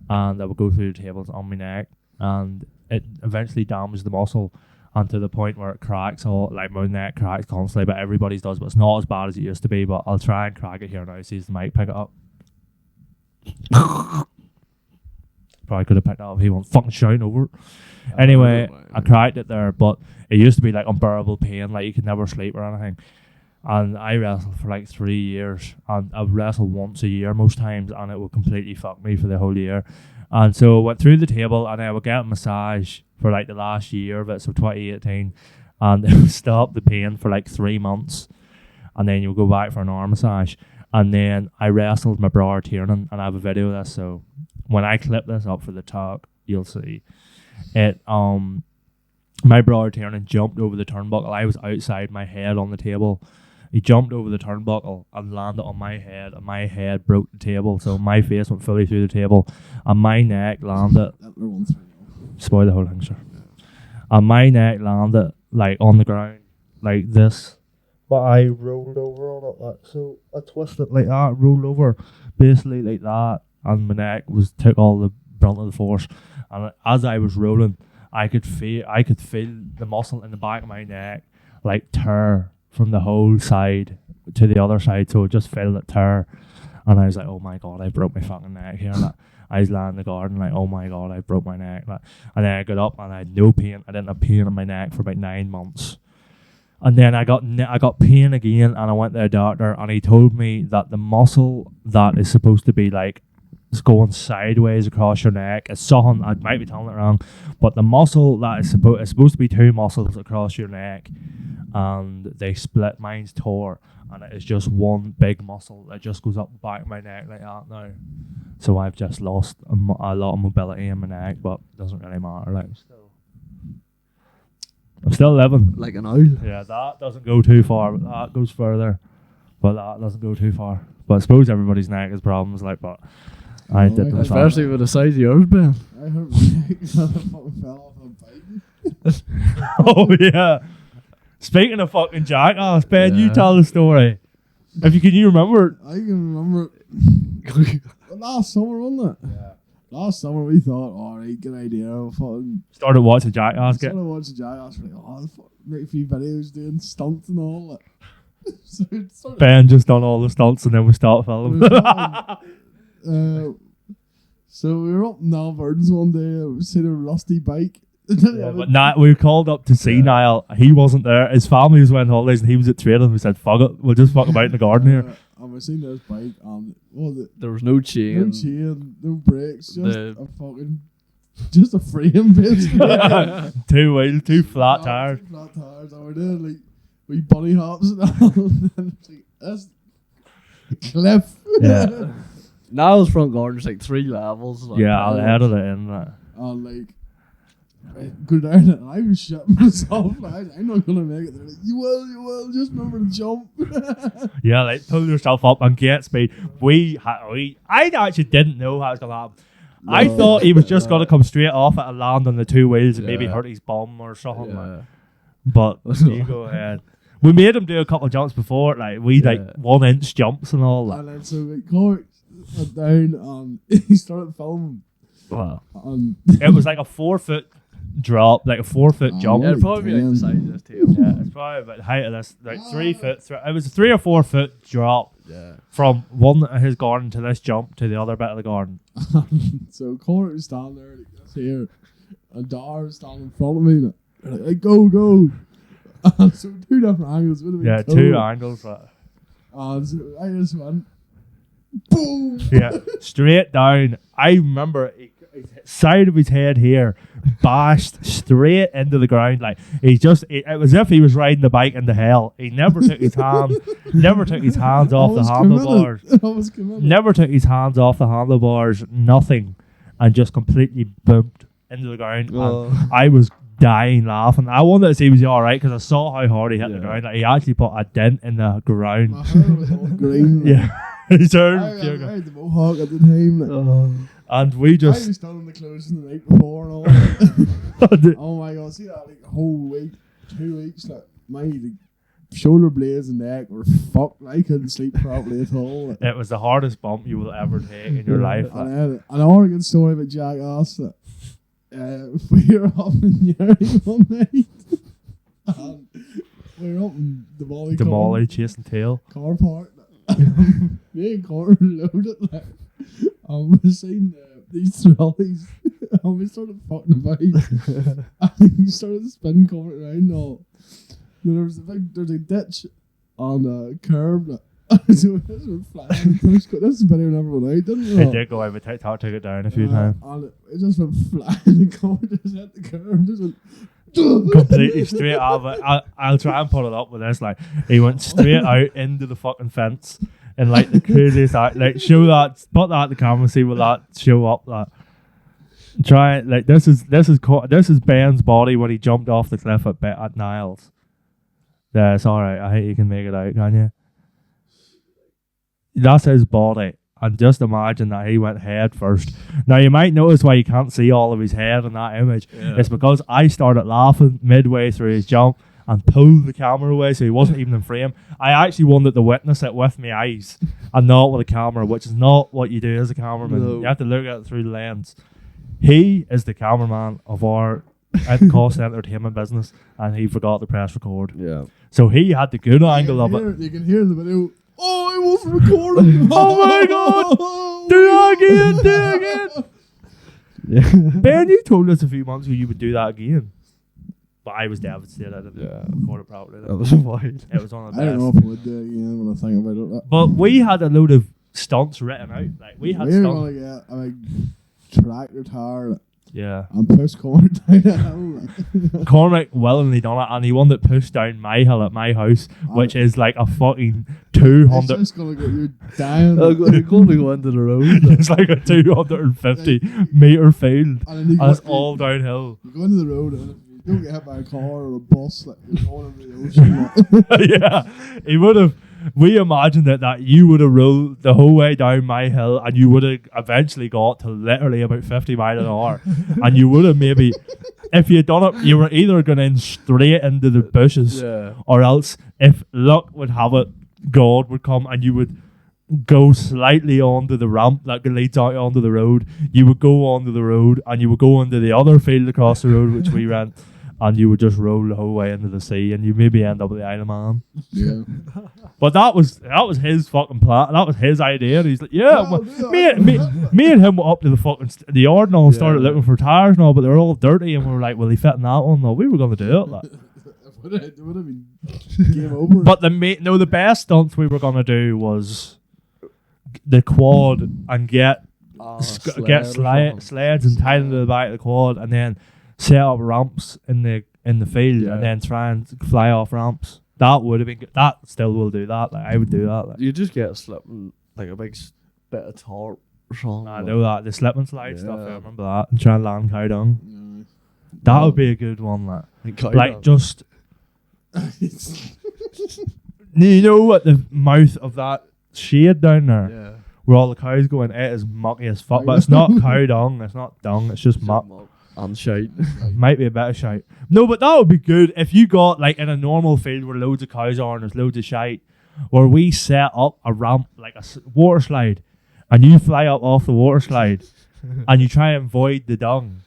and I would go through the tables on my neck, and it eventually damaged the muscle, and to the point where it cracks. All like my neck cracks constantly, but everybody's does. But it's not as bad as it used to be. But I'll try and crack it here now. See if the mic pick it up. Probably could have picked it up. He won't fucking shouting over it. Anyway, I cracked it there, but it used to be like unbearable pain, like you could never sleep or anything. And I wrestled for like 3 years, and I've wrestled once a year most times, and it would completely fuck me for the whole year. And so I went through the table, and I would get a massage for like the last year of it, so 2018, and it would stop the pain for like 3 months. and then you'll go back for an arm massage. And then I wrestled my brother Tiernan, and I have a video of this, so when I clip this up for the talk, you'll see it. My brother Tiernan jumped over the turnbuckle. I was outside, my head on the table. He jumped over the turnbuckle and landed on my head, and my head broke the table, so my face went fully through the table, and my neck landed. Spoil the whole thing, sure. And my neck landed like on the ground, like this. But I rolled over on it, like, so I twisted like that, rolled over, basically like that, and my neck took all the brunt of the force. And as I was rolling, I could feel the muscle in the back of my neck like tear from the whole side to the other side. So it just felt it tear, and I was like, "Oh my god, I broke my fucking neck here." Like, I was lying in the garden like, "Oh my god, I broke my neck." Like, and then I got up and I had no pain. I didn't have pain in my neck for about 9 months. And then I got pain again, and I went to a doctor, and he told me that the muscle that is supposed to be like it's going sideways across your neck is something, I might be telling it wrong, but the muscle that is supposed to be two muscles across your neck, and they split. Mine's tore, and it is just one big muscle that just goes up the back of my neck like that now. So I've just lost a lot of mobility in my neck, but it doesn't really matter. Like, I'm still living. Like an owl. Yeah, that doesn't go too far, but that goes further. But that doesn't go too far. But I suppose everybody's neck has problems, like, but I did them. Especially with the size of yours, Ben. I hurt my neck because I fucking fell off a bike. Oh, yeah. Speaking of fucking Jackass, Ben, you tell the story. Can you remember? I can remember it. Last summer, wasn't it? Yeah. Last summer we thought, alright, good idea. We'll fucking started watching Jackass. Started watching Jackass. We're like, make a few videos doing stunts and all that. So Ben just done all the stunts and then we start filming. So we were up in Albertans one day. We seen a rusty bike. But we called up to see Niall. He wasn't there. His family was went on holidays and he was at training. We said, fuck it, we'll just fuck him out in the garden here. And we seen this bike, and there was no chain, no brakes, just a frame basically. Two wheels, two flat tires. Flat tires, and we're doing like wee bunny hops and all. And it's like, that's cliff. Yeah. Niall's front garden's like 3 levels. Like, yeah, I'll edit it in that. And like, go down it, and I was shitting myself. I'm not gonna make it. They're like, you will, just remember to jump. Yeah, like pull yourself up and get speed. I actually didn't know how it was gonna happen. No. I thought he was just gonna come straight off it and land on the 2 wheels and maybe hurt his bum or something. Yeah. Like. But you go ahead. We made him do a couple of jumps before, like 1-inch jumps and all that. And then so Cormac went down and he started filming. Wow. It was like a 4-foot drop, like a 4-foot jump. Yeah, it'd probably be like the size of this table. Yeah, it's probably about the height of this, like 3 foot. It was a 3 or 4 foot drop. Yeah. From one of his garden to this jump to the other bit of the garden. So Cormac was standing there, like, here, and Dar was standing in front of me. And like, go. And so 2 different angles. Yeah, cool. 2 angles. And so I just went, boom. Yeah, straight down. I remember side of his head here bashed straight into the ground. Like it was as if he was riding the bike into hell. He never took his hands off the handlebars. Never took his hands off the handlebars, nothing, and just completely bumped into the ground. And I was dying laughing. I wanted to see he was alright because I saw how hard he hit the ground. Like, he actually put a dent in the ground. My hair was all green. Yeah. I had the mohawk at the time. And we just... I was done in the closing the night before and all. Oh my god, see that like a whole week, 2 weeks, like my shoulder blades and neck were fucked. I couldn't sleep properly at all. It was the hardest bump you will ever take in your life. And an Oregon story about Jackass. We were up in Yuri one night. And we were up in the Molly chasing tail. Car park. Me and Cormac loaded like. We seen these trolleys, and we started fucking about. And we started spinning Cormac around and all. Then there's a ditch on a curb. So this was flying. This video never went out, didn't it? It did go out, but TikTok took it down a few times. And it just went flying. The Cormac just hit the curb. Just went completely straight out of it. I'll try and put it up with this. Like, he went straight out into the fucking fence and like the craziest act. Like, show that, put that at the camera, see will that show up. That try like this is Ben's body when he jumped off the cliff at Niles. Yeah, it's all right. I think you can make it out, can you? That's his body. And just imagine that he went head first. Now, you might notice why you can't see all of his head in that image. Yeah. It's because I started laughing midway through his jump and pulled the camera away so he wasn't even in frame. I actually wanted to witness it with my eyes and not with a camera, which is not what you do as a cameraman. No. You have to look at it through the lens. He is the cameraman of our Costa entertainment business, and he forgot to press record. Yeah. So he had the good angle of it. You can hear in the video, oh, I wasn't recording. Oh my god! Do that again! Yeah. Ben, you told us a few months ago you would do that again. But I was devastated. I didn't record it properly. That was wild. It was one of the best. I don't know if I would do it again when I think about it. But we had a load of stunts written out. Like, we had stunts. We were going to get a tractor tire. Yeah. And push Cormac down a hill. Cormac willingly done it, and he wanted to push down my hill at my house, which is like a fucking 200. It's just going to get you down. You're going to go into the road. It's like a 250 metre field, and it's all downhill. You go into the road, and if you don't get hit by a car or a bus, like, you're going into the ocean. Yeah, he would have. We imagined that you would have rolled the whole way down my hill, and you would have eventually got to literally about 50 miles an hour. And you would have maybe, if you had done it, you were either going in straight into the bushes, or else, if luck would have it, God would come and you would go slightly onto the ramp that leads out onto the road. You would go onto the road, and you would go into the other field across the road, which we rent. And you would just roll the whole way into the sea, and you maybe end up at the Isle of Man. Yeah. But that was his fucking plan. That was his idea. And he's like, yeah, me and him went up to the fucking the yard and all, started looking for tires and all, but they were all dirty, and we were like, will he fit in that one? No, we were going to do it. Like. It would have been game over. But the best stunts we were going to do was the quad and get sleds and tie them to the back of the quad, and then set up ramps in the field, and then try and fly off ramps. That would have been good. That still will do that. Like, I would do that. Like. You just get slipping like a big bit of tarp or something. I know that. The slip and slide stuff, I remember that. And try and land cow dung. That would be a good one. Like just you know at the mouth of that shade down there, where all the cows go in, it is mucky as fuck. But it's not cow dung, it's not dung, it's just muck. And shite. Might be a bit of shite. No, but that would be good if you got like in a normal field where loads of cows are and there's loads of shite, where we set up a ramp like a water slide, and you fly up off the water slide and you try and avoid the dung.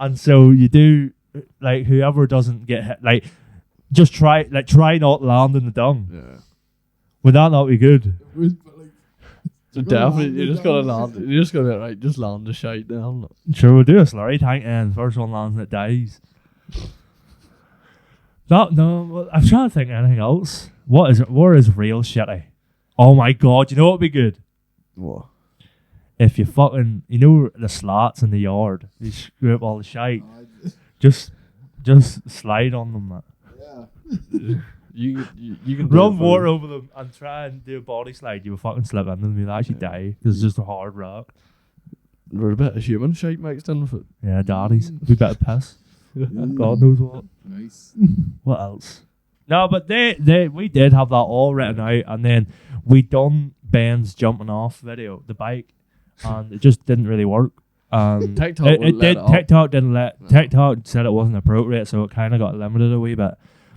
And so you do, like, whoever doesn't get hit, like, just try not land in the dung. Yeah. Would that not be good? So definitely, you're just gonna land. You're just gonna just land the shite down. Sure, we'll do a slurry tank, and first one lands and it dies. No, I'm trying to think of anything else. What is it? Where is real shitty? Oh my god, you know what would be good? What? If you fucking, you know the slats in the yard, you screw up all the shite. Just slide on them, man. Yeah. You can run water over them and try and do a body slide. You will fucking slip into them. You'll actually die because it's just a hard rock. There's a bit of human shite mixed in with it. Yeah, daddies. We better piss. God knows what. Nice. What else? No, but we did have that all written out, and then we done Ben's jumping off video, the bike, and it just didn't really work. TikTok didn't let. No. TikTok said it wasn't appropriate, so it kind of got limited a wee bit.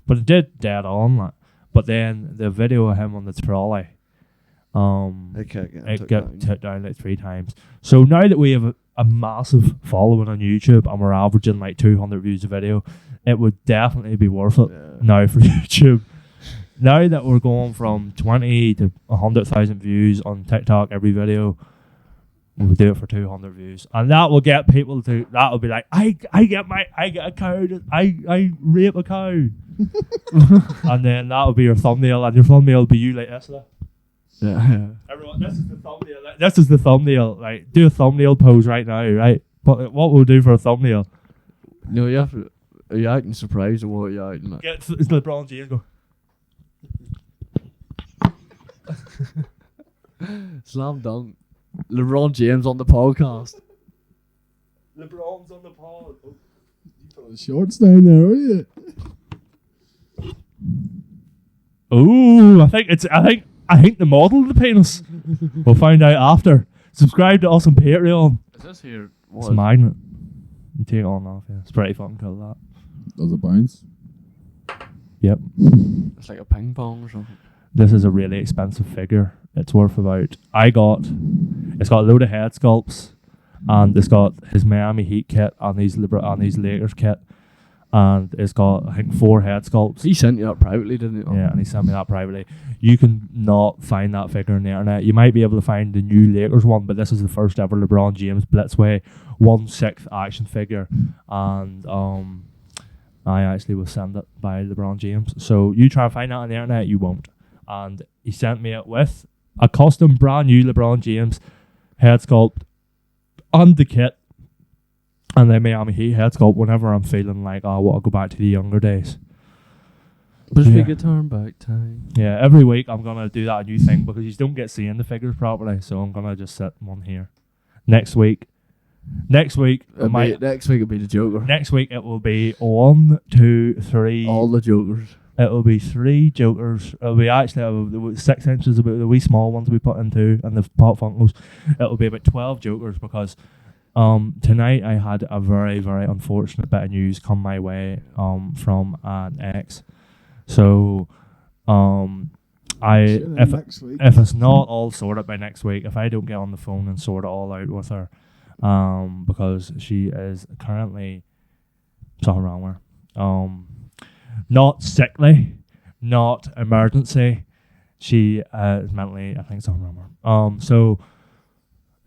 But it did dead on, like. But then the video of him on the trolley, it got took down like 3 times. So now that we have a massive following on YouTube and we're averaging like 200 views a video, it would definitely be worth it now for YouTube. Now that we're going from 20 to 100,000 views on TikTok every video, we'll do it for 200 views, and that will get people to. That will be like, I get a cow. I rape a cow, and then that will be your thumbnail, and your thumbnail will be you like this. Yeah. Everyone, this is the thumbnail. This is the thumbnail. Right, do a thumbnail pose right now. Right, but what we'll do for a thumbnail? No, you have to. Are you acting surprised or what are you acting like? It's LeBron James. Go. Slam dunk. LeBron James on the podcast. LeBron's on the pod. Oh. You put the shorts down there, are you? Ooh, I think the model of the penis. We'll find out after. Subscribe to us on Patreon. Is this here? It's a magnet. You take it on and off, yeah. It's pretty fucking cool, that. Does it bounce? Yep. It's like a ping pong or something. This is a really expensive figure. It's worth about... It's got a load of head sculpts, and it's got his Miami Heat kit and his Lakers kit, and it's got, I think, 4 head sculpts. He sent you that privately, didn't he? Yeah, and he sent me that privately. You can not find that figure on the internet. You might be able to find the new Lakers one, but this is the first ever LeBron James Blitzway 1/6 action figure, and I actually was sent it by LeBron James. So you try and find that on the internet, you won't. And he sent me it with a custom brand new LeBron James head sculpt and the kit, and then Miami Heat head sculpt whenever I'm feeling like, I want to go back to the younger days. Push Yeah. me guitar back time. Yeah, every week I'm going to do that new thing because you don't get seeing the figures properly, so I'm going to just set one here. Next week Next week it'll be the Joker. Next week it will be 1, 2, 3. All the Jokers. It will be 3 Jokers. It'll be actually 6 inches about the wee small ones we put into and the Pop Funkos. It'll be about 12 Jokers because tonight I had a very, very unfortunate bit of news come my way from an ex. So if it's not all sorted by next week, if I don't get on the phone and sort it all out with her, because she is currently something wrong with her. Not sickly, not emergency. She is mentally, I think, something wrong with her. So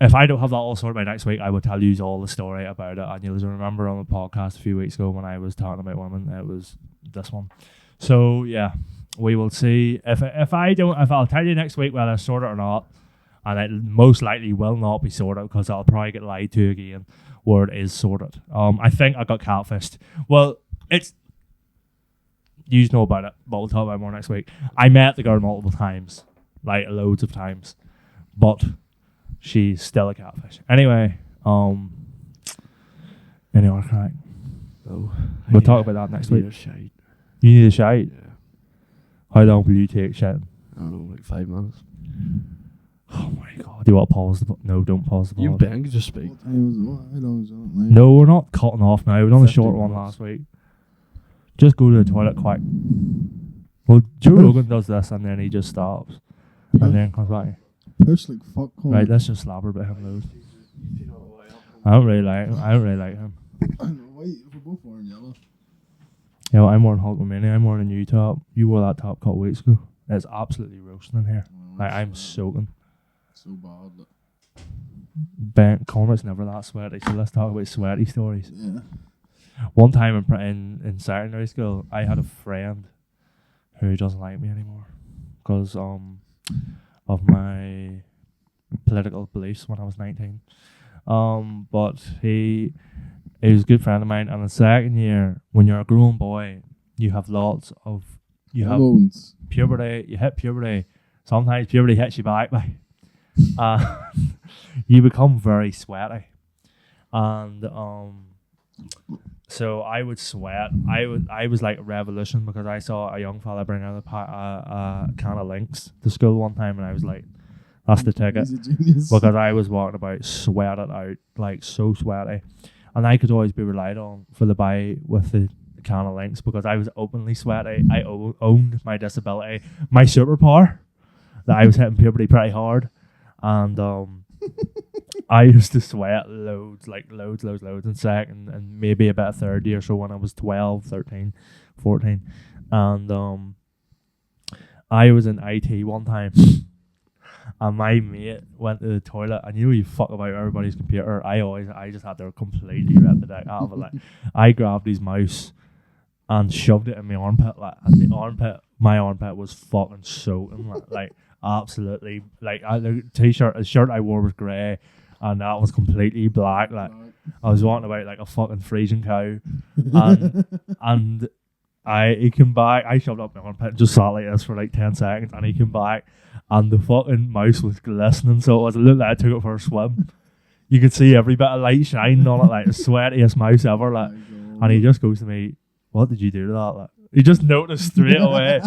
if I don't have that all sorted by next week, I will tell you all the story about it. And you'll remember on the podcast a few weeks ago when I was talking about women, it was this one. So yeah, we will see. If I'll tell you next week whether I sort it or not, and it most likely will not be sorted because I'll probably get lied to again where it is sorted. I think I got catfished. Well, it's you know about it, but we'll talk about it more next week. I met the girl multiple times, like loads of times, but she's still a catfish. Anyway, any other crack? Oh, We'll talk about that next week. Shite. You need a shite? Yeah. How long will you take shitting? I don't know, like 5 minutes. Oh my god. Do you want to pause the No, don't pause the You pod. Ben can just speak. What time was it? How long was it? No, we're not cutting off now. We've done a 50 short one minutes. last week. Just go to the toilet quick. Well, Joe Rogan does this and then he just stops. And then comes back. Push like fuck. Right, let's just slap her about him loads. I don't really like him. Wait, we're both wearing yellow. Yeah, well, I'm wearing Hulkamania. I'm wearing a new top. You wore that top cut weeks ago. It's absolutely roasting in here. Like, I'm soaking. So bad. Look. Ben Cormac's never that sweaty, so let's talk about sweaty stories. Yeah. One time in secondary school, I had a friend who doesn't like me anymore because of my political beliefs when I was 19. But he was a good friend of mine. And the second year, when you're a grown boy, you have lots of Hormones. puberty. You hit puberty. Sometimes puberty hits you back by. You become very sweaty, and so I would sweat. I was like a revolution because I saw a young fella bring out a can of Lynx to school one time, and I was like, "That's the ticket," He's a genius. because I was walking about sweated out, like so sweaty, and I could always be relied on for the buy with the can of Lynx because I was openly sweaty. I owned my disability, my superpower, that I was hitting puberty pretty hard, and I used to sweat loads in second and maybe a bit of third year, so when I was 12, 13, 14. And I was in IT one time and my mate went to the toilet, and you know you fuck about everybody's computer. I just had to completely rip the dick out of it. Like, I grabbed his mouse and shoved it in my armpit, like, and my armpit was fucking soaking, like absolutely. Like, the shirt I wore was grey, and that was completely black. Like, I was walking about like a fucking freezing cow, and he came back. I shoved up my armpit and just sat like this for like 10 seconds, and he came back, and the fucking mouse was glistening, so it looked like I took it for a swim. You could see every bit of light shining on it, like the sweatiest mouse ever. Like, and he just goes to me, "What did you do to that?" Like, he just noticed straight away.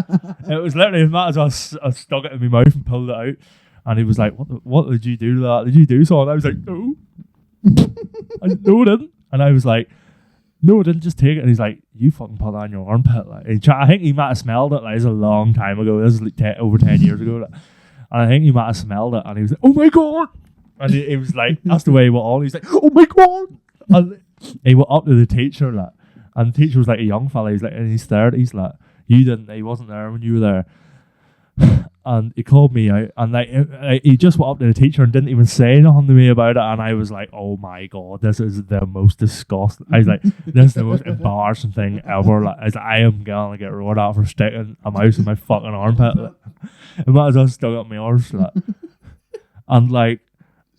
It was literally, might as well I stuck it in my mouth and pulled it out. And he was like, "What did you do to that? Did you do something?" I was like, "No." No, I didn't. And I was like, "No, I didn't, just take it." And he's like, "You fucking put that in your armpit." Like, I think he might have smelled it. Like, it's a long time ago. This is like over 10 years ago. Like, and I think he might have smelled it. And he was like, "Oh my God." And he was like, that's the way he went on. He's like, "Oh my God." And he went up to the teacher, like, and the teacher was like a young fella. He's like in his 30s, like, "You didn't, he wasn't there when you were there." And he called me out, and like he just went up to the teacher and didn't even say nothing to me about it. And I was like, "Oh my God, this is the most disgusting." I was like, "This is the most embarrassing thing ever." Like, I am gonna get roared out for sticking a mouse in my fucking armpit. Like, it might as well stuck up my arse. Like. And like,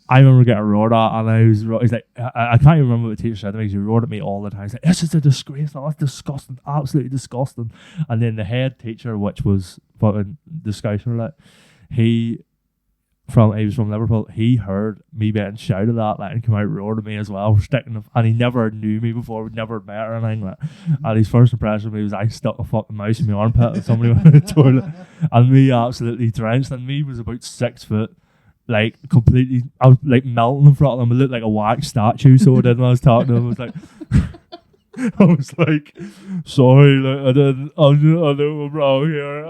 I remember getting roared at, and he's like, I can't even remember what the teacher said to me, because he roared at me all the time. He's like, "This is a disgrace, that's disgusting, absolutely disgusting." And then the head teacher, which was fucking the Scouser, like, he was from Liverpool, he heard me being shouted at, like, and came out roaring at me as well for sticking them, and he never knew me before, we'd never met or anything, like. And his first impression of me was I stuck a fucking mouse in my armpit and somebody went to the toilet, and me absolutely drenched, and me was about 6 foot. Like, completely, I was like melting in front of him. I looked like a wax statue, so I did when I was talking to him. I was like, "Sorry, like, I know I'm wrong here."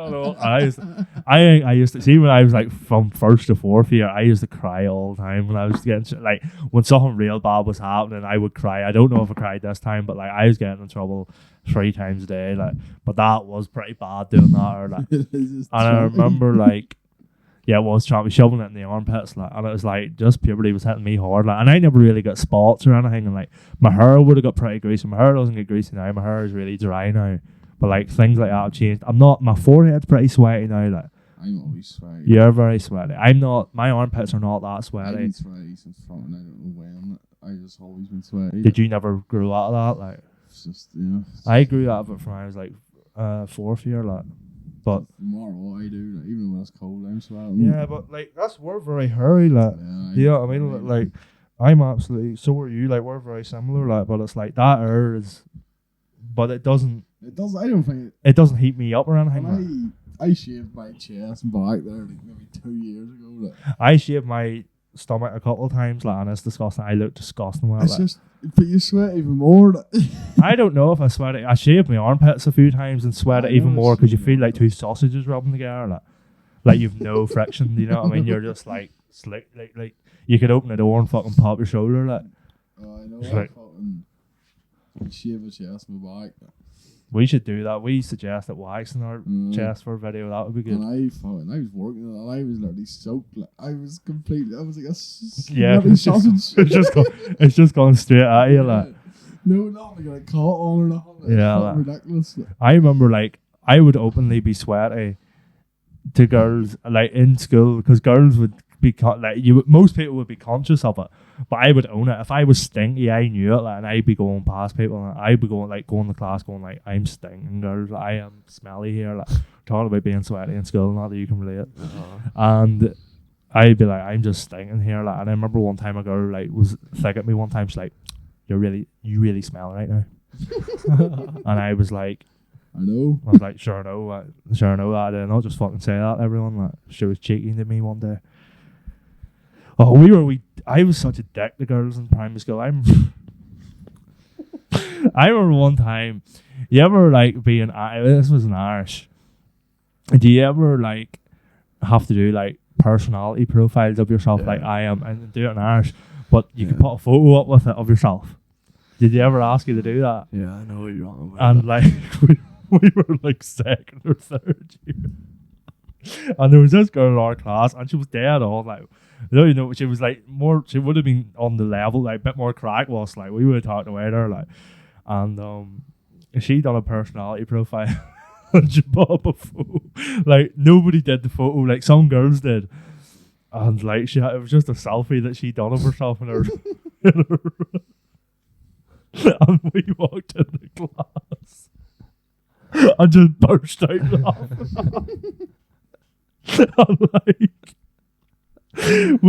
I used to see, when I was like from 1st to 4th year, I used to cry all the time when I was getting, like, when something real bad was happening, I would cry. I don't know if I cried this time, but like, I was getting in trouble 3 times a day, like, but that was pretty bad doing that, or like, and I remember like, yeah, it was trying to be shoving it in the armpits, like, and it was like, just puberty was hitting me hard, like, and I never really got spots or anything, and like, my hair would have got pretty greasy. My hair doesn't get greasy now, my hair is really dry now, but like, things like that have changed. My forehead's pretty sweaty now, like. I'm always sweaty. You're very sweaty. I'm not, my armpits are not that sweaty. I've been sweaty since fucking, I don't know when, I just always been sweaty. Did you never grow out of that, like? It's just, yeah. I grew out of it from when I was like 4th year, like. But no matter what I do, like, even when it's cold, I'm sweating. Yeah, but like, we're very hairy, like. Yeah, You know what I mean? Like, I'm absolutely, so are you, like, we're very similar, like, but it's like, that air is, but it doesn't. It does. I don't think it doesn't heat me up or anything. When I shaved my chest and back there like maybe 2 years ago. Like. I shaved my stomach a couple of times, like, and it's disgusting. I look disgusting with it. It's just, but you sweat even more. I don't know if I sweat it. I shaved my armpits a few times and sweat it even more, because you feel like 2 sausages rubbing together, like you've no friction. You know what I mean? You're just like slick, like you could open the door and fucking pop your shoulder, like. I know. Like, I fucking shave my chest and my back. We should do that. We suggested waxing our chest for a video. That would be good. And I was working and I was literally soaked. Like, I was like a sausage. It's just going straight at you, like. No, not like caught on or nothing. Yeah, like, ridiculous. Like. I remember, like, I would openly be sweaty to girls, like, in school, because girls would be most people would be conscious of it, but I would own it. If I was stinky, I knew it, like, and I'd be going past people, and I'd be going to class going like, "I'm stinking, girls, like, I am smelly here," like, talking about being sweaty in school, not that you can relate. And I'd be like, "I'm just stinking here," like. And I remember one time a girl, like, was thick at me one time. She's like, you really smell right now." And I was like, I know. I was like, sure I know that. I did not just fucking say that to everyone. Like, she was cheeky to me one day. Oh, I was such a dick to girls in primary school. I remember one time, you ever, like, this was in Irish. Do you ever, like, have to do, like, personality profiles of yourself, like I am, and do it in Irish, but you can put a photo up with it of yourself? Did you ever ask you to do that? Yeah, I know what you're on about. And like, we were like 2nd or 3rd year, and there was this girl in our class, and she was dead on, like, you know, she was like she would have been on the level, like, a bit more crack was, like, we would have talked away her, like, and she done a personality profile. And she put up a photo, like, nobody did the photo, like, some girls did, and like, it was just a selfie that she done of herself in her And we walked in the class. I just burst out laughing. And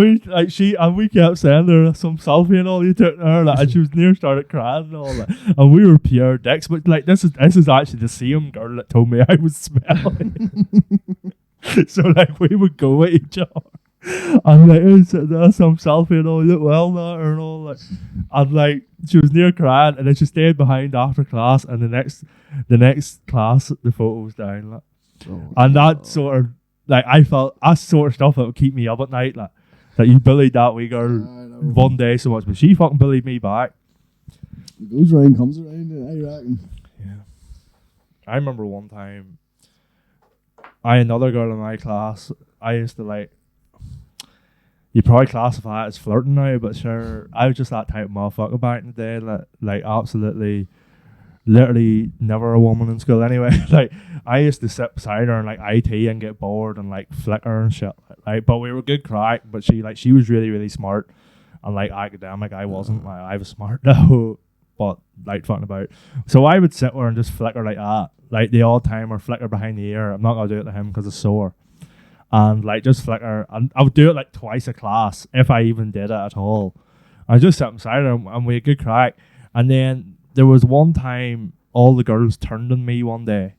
we kept saying there some selfie and all you took her, like, and she was near started crying and all that. And we were pure dicks, but like this is actually the same girl that told me I was smelly. So like we would go at each other. And like there's some selfie and all, you look well now and all, like, and like she was near crying, and then she stayed behind after class, and the next class the photo was down, like. And that sort of, like, I felt that sort of stuff that would keep me up at night, like, that you bullied that wee girl one day so much, but she fucking bullied me back. It goes around, comes around, I reckon. Yeah. I remember one time, another girl in my class, I used to like, you probably classify it as flirting now, but sure, I was just that type of motherfucker back in the day, like absolutely, literally never a woman in school anyway. Like, I used to sit beside her and like IT and get bored and like flicker and shit. Like, but we were good crack, but she was really, really smart and like academic. I wasn't. Like, I was smart though, but like fucking about. So I would sit there and just flicker like that, like the odd time, or flicker behind the ear. I'm not gonna do it to him because it's sore. And like just flicker, and I would do it like twice a class if I even did it at all. I just sat beside her and we had good crack. And then there was one time all the girls turned on me one day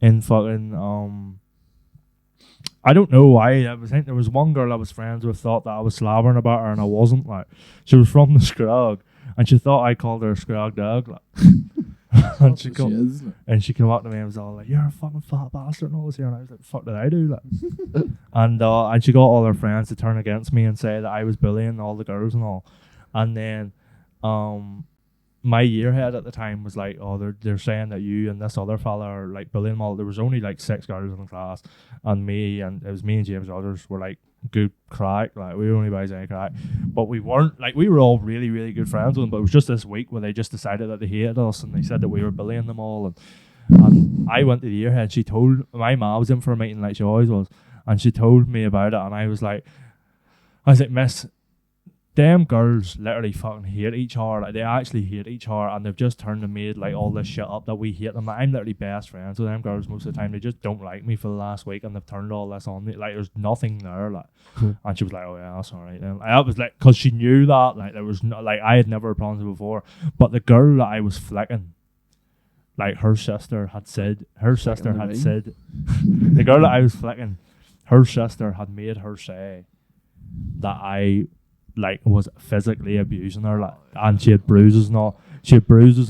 in fucking I don't know why. I think there was one girl I was friends with thought that I was slabbering about her, and I wasn't. Like, she was from the Scrog, and she thought I called her a Scrog dog. Like. And she came up to me and was all like, "You're a fucking fat bastard," and all this here. And I was like, "Fuck did I do?" Like, and she got all her friends to turn against me and say that I was bullying all the girls and all. And then my year head at the time was like, "Oh, they're saying that you and this other fella are like bullying them all." There was only like 6 girls in the class, and it was me and James Rogers were like good crack. Like, we were only boys any crack, but we weren't like, we were all really, really good friends with them. But it was just this week where they just decided that they hated us, and they said that we were bullying them all. And I went to the year head. She told my mom was in for a meeting like she always was, and she told me about it. And I was like, "Miss, them girls literally fucking hate each other. Like, they actually hate each other, and they've just turned and made like all this shit up that we hate them. Like, I'm literally best friends with them girls most of the time. They just don't like me for the last week, and they've turned all this on me. Like, there's nothing there." Like, and she was like, "Oh yeah, that's alright." And I was like, because she knew that like there was no, like, I had never had problems before, but the girl that I was flicking, like, her sister had said the girl that I was flicking, her sister had made her say that I like was physically abusing her, like, and she had bruises and all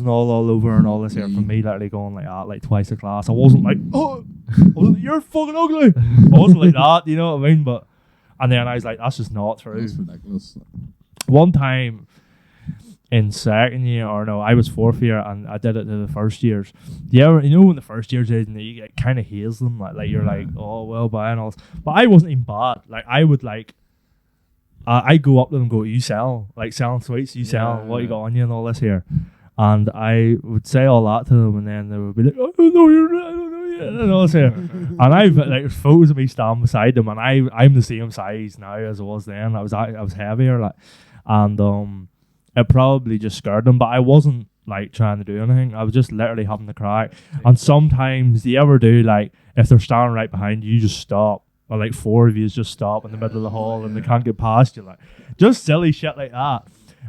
all over her and all this here from me literally going like that like twice a class. I wasn't like, "Oh, you're fucking ugly." I wasn't like that, you know what I mean? But and then I was like, that's just not true. That's ridiculous. One time in second year, or no, I was fourth year, and I did it to the first years. Yeah, you know when the first years is, and you kind of haze them, like you're like, "Oh well, bye," and all this. But I wasn't even bad. Like, I would like, I go up to them and go, "You sell, like, selling sweets, you sell, what you got on you," and all this here. And I would say all that to them, and then they would be like, "Oh no, you're not, I don't know yet," and all this here. And I've like photos of me standing beside them, and I'm the same size now as I was then. I was heavier, like, and it probably just scared them, but I wasn't like trying to do anything. I was just literally having the crack. And sometimes, do you ever do, like, if they're standing right behind you, you just stop. Or like 4 of you just stop in the middle of the hall and they can't get past you, like, just silly shit like that.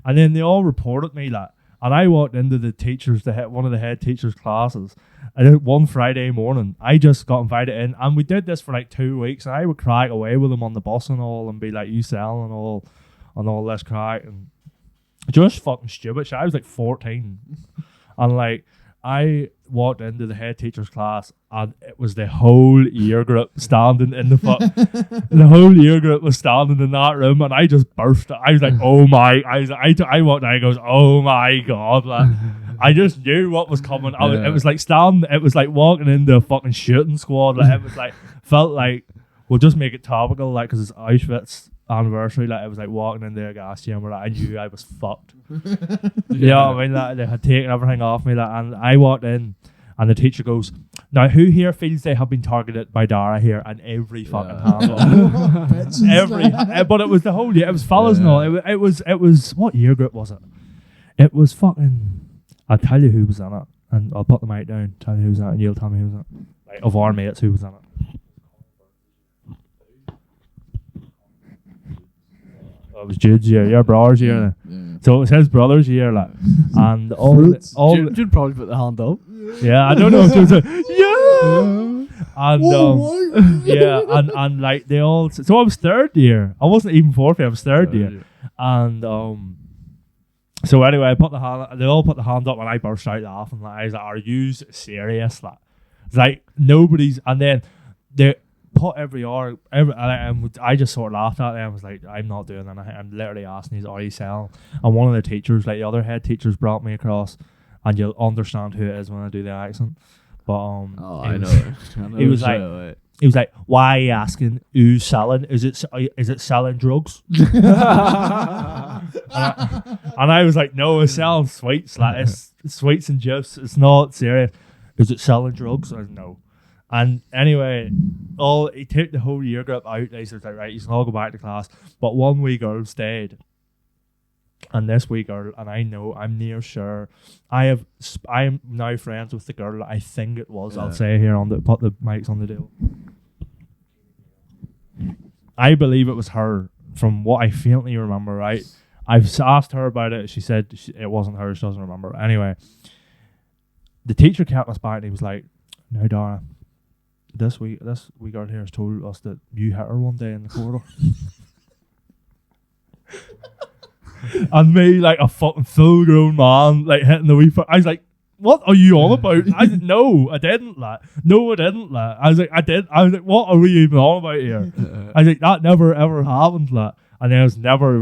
And then they all reported me, like, and I walked into one of the head teacher's classes, and one Friday morning I just got invited in, and we did this for like 2 weeks, and I would crack away with them on the bus and all, and be like, "You sell," and all this crack, and just fucking stupid shit. I was like 14, and like, I walked into the head teacher's class, and it was the whole year group standing in the whole year group was standing in that room, and I just burst. I was like, "Oh my!" I walked out and goes, "Oh my god!" Like, I just knew what was coming. It was like walking into a fucking shooting squad. Like, it was like, felt like, we'll just make it topical, like, because it's Auschwitz anniversary. Like, it was like walking into a gas chamber. Like, I knew I was fucked. You know what I mean? Like, they had taken everything off me. Like, and I walked in, and the teacher goes, "Now, who here feels they have been targeted by Dara here?" And every fucking hand up. But it was the whole year. It was fellas and all. It was what year group was it? It was fucking I'll tell you who was in it, and I'll put the mic down, tell you who was in it, and you'll tell me who was in it. Like, of our mates, who was in it. It was Jude's year, your brother's year. Yeah. So it was his brother's year, like, and Jude probably put the hand up. yeah, I don't know if there was a and yeah, and like they all. So I was third year. I wasn't even fourth year. I was third year, and So anyway, I put the hand. They all put the hand up, and I burst out laughing. Like, I was like, "Are you serious?" Like nobody's. And then they put every hour. I just sort of laughed at them. I was like, "I'm not doing that." I'm literally asking, "He's already selling?" And one of the teachers, like the other head teachers, brought me across, and you'll understand who it is when I do the accent. But I know. He was like, "Why are you asking who's selling? Is it selling drugs?" and I was like, "No, it's selling sweets. Like it's sweets and gifs. It's not serious. Is it selling drugs?" I was, no. And anyway, he took the whole year group out. They said, like, right, you can all go back to class. But one wee girl stayed. And this wee girl, and I'm near sure, I'm now friends with the girl I think it was. Yeah. I'll say here put the mics on the deal. I believe it was her, from what I faintly remember, right? I've asked her about it. She said it wasn't her. She doesn't remember. Anyway, the teacher kept us back and he was like, "Now, Dara, this wee girl here has told us that you hit her one day in the corridor." And me, like a fucking full grown man, like hitting the wee I was like, "What are you on about?" I said, "No, I didn't, like. No, I didn't, like." I was like, "I did." I was like, "What are we even on about here?" I was like, "That never ever happened, like." And there was never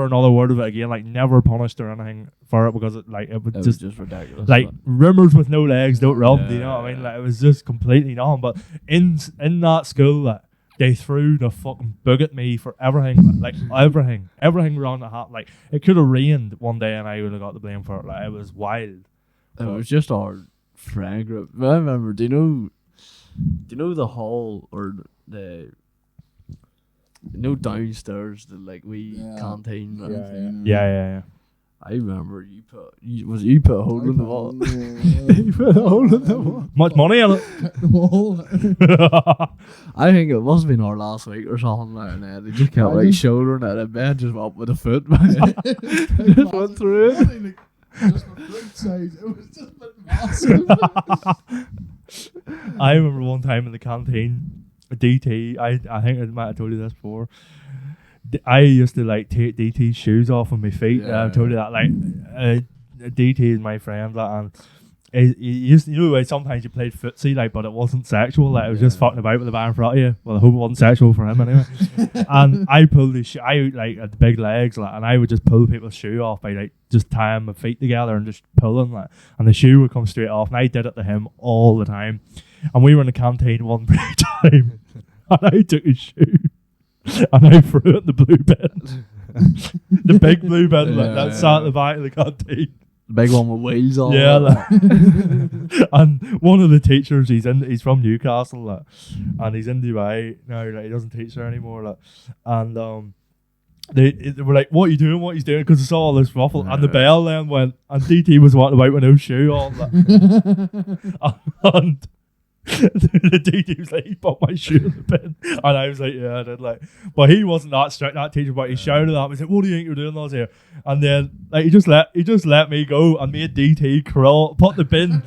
another word of it again, like never punished or anything for it, because it was just ridiculous. Like rumours with no legs don't run, you know what I mean? Like it was just completely numb. But in that school, like, they threw the fucking book at me for everything, like everything wrong that happened. Like it could have rained one day and I would have got the blame for it. Like it was wild. It was just our friend group. I remember. Do you know the hall or the downstairs, the like canteen? Yeah. I remember you put a hole in the wall. You put a hole in the wall. Much money in it. I think it must have been our last week or something like that. They just kept shouldering it, and Ben just went with a foot. Just went through it. Just for fruit size, it was just massive. I remember one time in the canteen, DT. I think I might have told you this before. I used to like take DT's shoes off of my feet. Yeah. I told you that. Like DT is my friend, like, and he used to, like, sometimes you played footsie, like, but it wasn't sexual. Like it was just fucking about with the man in front of you. Well, I hope it wasn't sexual for him anyway. And I pulled his shoe. I like had the big legs, like, and I would just pull people's shoe off by like just tying my feet together and just pulling, like, and the shoe would come straight off. And I did it to him all the time. And we were in the canteen one break time, and I took his shoe. And I threw it in the blue bin. The big blue bin that sat at the back of the canteen. The big one with wheels on. Yeah, like. And one of the teachers, he's from Newcastle, like, and he's in Dubai now. Like, he doesn't teach there anymore. Like, and they were like, "What are you doing? What he's doing?" Because I saw all this ruffle, and the bell then went, and DT was walking about with no shoe on. Like. And the DT was like, "He put my shoe in the bin," and I was like, "Yeah, I did." Like, but he wasn't that strict, that teacher. But he shouted at me, he said, "What do you think you're doing those here?" And then like he just let me go and made DT crawl, put the bin.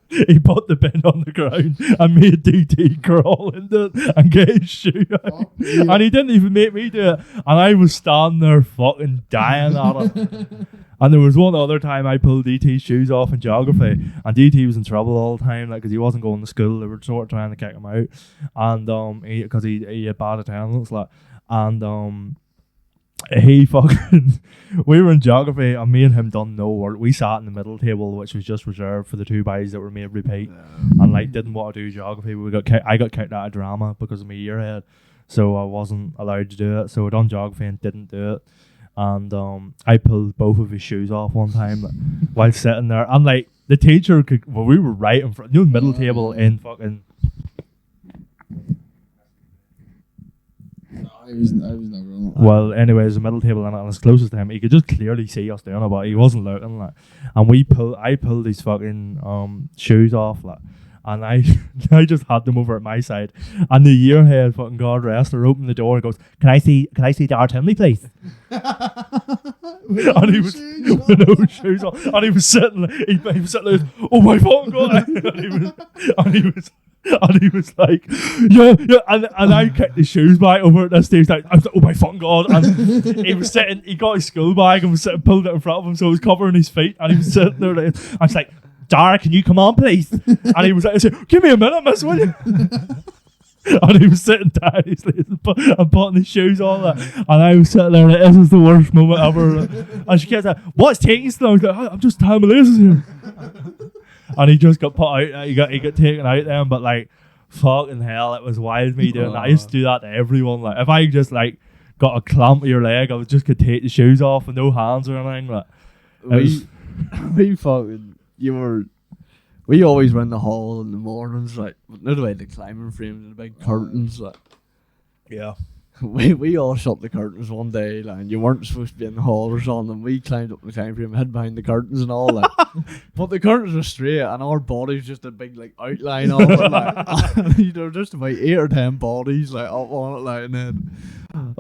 He put the bin on the ground and made DT crawl into it and get his shoe out. Yeah. And he didn't even make me do it. And I was standing there fucking dying at it. And there was one other time I pulled DT's shoes off in geography, and DT was in trouble all the time, like, because he wasn't going to school. They were sort of trying to kick him out, and because he had bad attendance, like, and he fucking, we were in geography and me and him done no work. We sat in the middle table, which was just reserved for the two boys that were made repeat, and like didn't want to do geography. I got kicked out of drama because of my earhead, so I wasn't allowed to do it. So I done geography and didn't do it. And I pulled both of his shoes off one time while sitting there, and like the teacher could, well, we were right in front, middle table in fucking. was never on it. Well, anyways, the middle table and it's closest to him. He could just clearly see us doing it, but he wasn't looking like. And I pulled his fucking shoes off like, and I I just had them over at my side. And the yearhead fucking guard wrestler opened the door and goes, Can I see Dart Himley, please? And he was with no shoes on, and he was sitting. He was sitting there. Oh my fucking god! And he was like, yeah, and I kicked his shoes back over at this stage. Like, I was like, oh my fucking god! And he was sitting. He got his school bag and was sitting, pulled it in front of him, so it was covering his feet. And he was sitting there. Like, I was like, Dara, can you come on, please? And he was like, give me a minute, miss, will you? And he was sitting down, and putting his shoes on, and I was sitting there, like, this is the worst moment ever. And she kept saying, what's taking so long? I was like, I'm just tying my laces here. And he just got put out, he got taken out then, but like, fucking hell, it was wild me doing that. I used to do that to everyone. Like, if I just like got a clamp of your leg, I was just could take the shoes off with no hands or anything. Like, we always went in the hall in the mornings, like, not the way the climbing frames and the big curtains, like. Yeah. We all shut the curtains one day, like, and you weren't supposed to be in the hall or something. We climbed up the climbing frame, hid behind the curtains and all that. But the curtains were straight, and our bodies just a big like outline of it, like, and, you know, just about 8 or 10 bodies like up on it, like, and then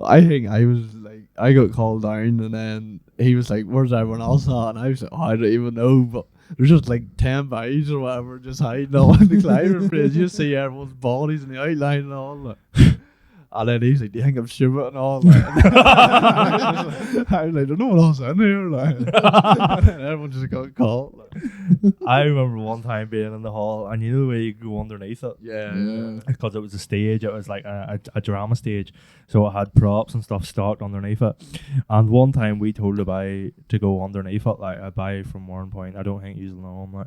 I think I was like, I got called down, and then he was like, "Where's everyone else at?" And I was like, "Oh, I don't even know," but there's just like 10 guys or whatever just hiding all in the climbing frames. You see everyone's bodies in the outline and all that. And then he's like, "Do you think I'm stupid?" And all that. I was like, "There's no one else in here." Like. And then everyone just got caught. Like. I remember one time being in the hall, and you know the way you go underneath it? Yeah. Because it was a stage, it was like a drama stage, so it had props and stuff stocked underneath it. And one time we told a guy to go underneath it, like a guy from Warren Point, I don't think he's known, like,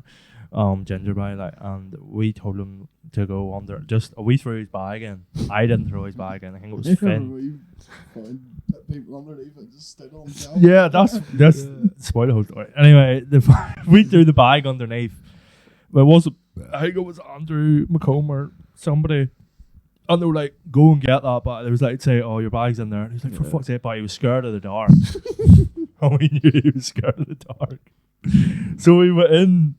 ginger guy, like, and we told him to go under. We threw his bag in. I didn't throw his bag in. I think it was Finn. People underneath it just stood on top. Yeah, that's spoil the whole story. Anyway, we threw the bag underneath. But I think it was Andrew McComb or somebody. And they were like, "Go and get that." But they was like, "Say, oh, your bag's in there." And he was like, "For fuck's sake!" But he was scared of the dark. And we knew he was scared of the dark. So we went in.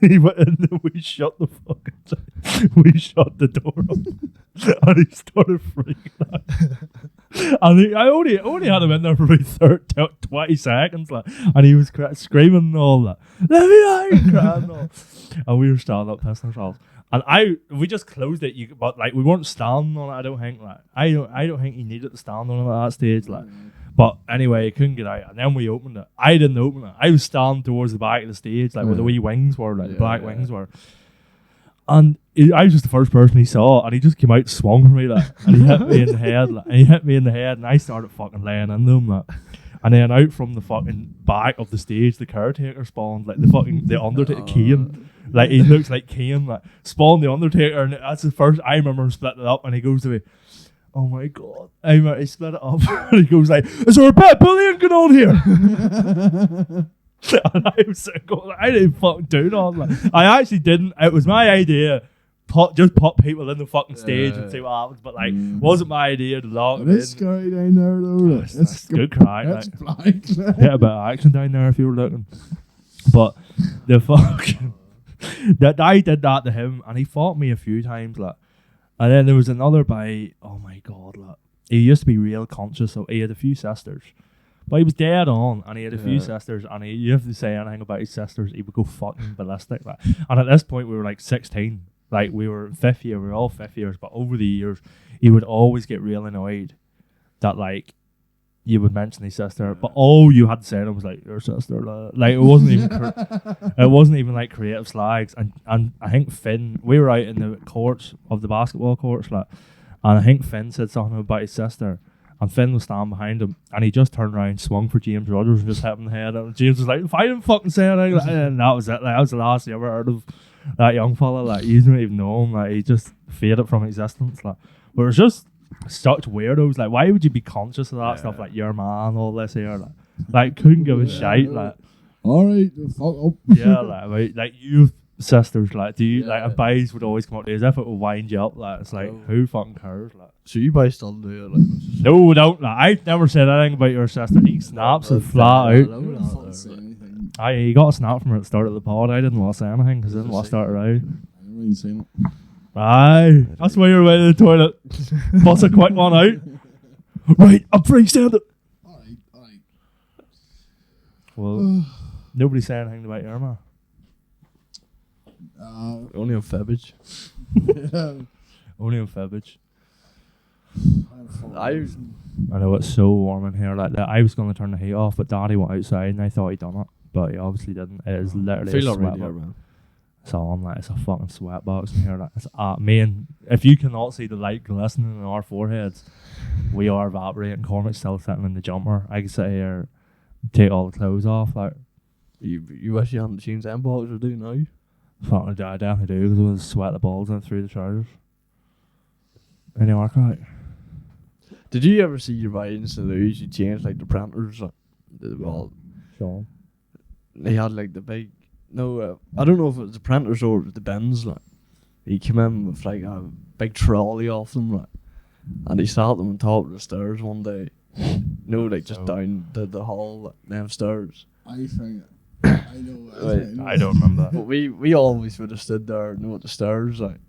He went in and we shut the door up. And he started freaking out. And I only had him in there for about 20 seconds, like, and he was screaming and all that. "Let me out!" Crying and all. And we were standing up pissing ourselves. And we just closed it, but like we weren't standing on it. I don't think I don't think he needed to stand on it at that stage, like. But anyway, he couldn't get out, and then we opened it. I didn't open it. I was standing towards the back of the stage, like where the wee wings were, like the black wings were. And I was just the first person he saw, and he just came out and swung for me, like, and he hit me in the head, like, and I started fucking laying in them, like. And then out from the fucking back of the stage, the caretaker spawned, like the Undertaker Kane. Like, he looks like Kane, like, spawned the Undertaker, and that's the first I remember him splitting it up, and he goes to me, "Oh my god!" He split it up, and he goes like, "Is there a bit of bullying going on here?" And I was going, I didn't fucking do that. Like, I actually didn't. It was my idea. Just put people in the fucking stage and see what happens. But like, wasn't my idea to lock them in. It's scary down there though. It's good crack. It's like, yeah, a bit of action down there if you were looking. But the fucking that I did that to him, and he fought me a few times, like. And then there was another guy. Oh my god, like, he used to be real conscious. So he had a few sisters. But he was dead on, and he had a few sisters, and you have to say anything about his sisters, he would go fucking ballistic. Like. And at this point, we were like 16. Like, we were fifth year, we were all fifth years, but over the years, he would always get real annoyed that, like, you would mention his sister, but all you had to say to him was like, "Your sister." Like, it wasn't even, it wasn't even like creative slags. And I think Finn, we were out in the courts of the basketball courts, like, and I think Finn said something about his sister. And Finn was standing behind him, and he just turned around, swung for James Rogers, and just hit him in the head. And James was like, "If I didn't fucking say anything," and that was it. Like, that was the last you ever heard of that young fella. Like, you didn't even know him. Like, he just faded from existence. Like, but it was just such weirdos. Like, why would you be conscious of that stuff? Like, your man, all this here. Like couldn't give a shite. Like, all right, fuck up. Yeah, like you sisters, like, do you Yeah. like, and boys would always come up to you as if it would wind you up, like, it's like, Oh. who fucking cares, like. So you boys still do it, like? No, don't, like, I never said anything about your sister. He snaps it flat out. No, I wouldn't no, fucking no, say but- anything. He got a snap from her at the start of the pod. I didn't want to say anything because I didn't want to start it out. I didn't really say it. Aye, that's why you're away to the toilet. Bust a quick one out. Right, I'm freestanding. Alright, alright. Well, nobody said anything about your man. Only on Febbage. Only on Fibbage. I I know it's so warm in here. Like that, I was going to turn the heat off, but Daddy went outside and I thought he'd done it, but he obviously didn't. It is literally a feel sweat already, box. man. It's on, like, it's a fucking sweat box in here. Like, it's man, if you cannot see the light glistening on our foreheads, we are evaporating. Cormac's still sitting in the jumper. I can sit here, take all the clothes off. Like, You wish you hadn't changed them box or do now? fucking, I definitely do because it was sweat the balls in through the trousers. Any work out? Did you ever see your vines and those you changed like the printers? Like, well, Sean. they had like the big. No, I don't know if it was the printers or the bins. Like, he came in with like a big trolley off them, like, and he sat them on top of the stairs one day. No, like just down the hall, like, them stairs. I think I know. Right. I don't remember. But we always would have stood there, at the stairs, like.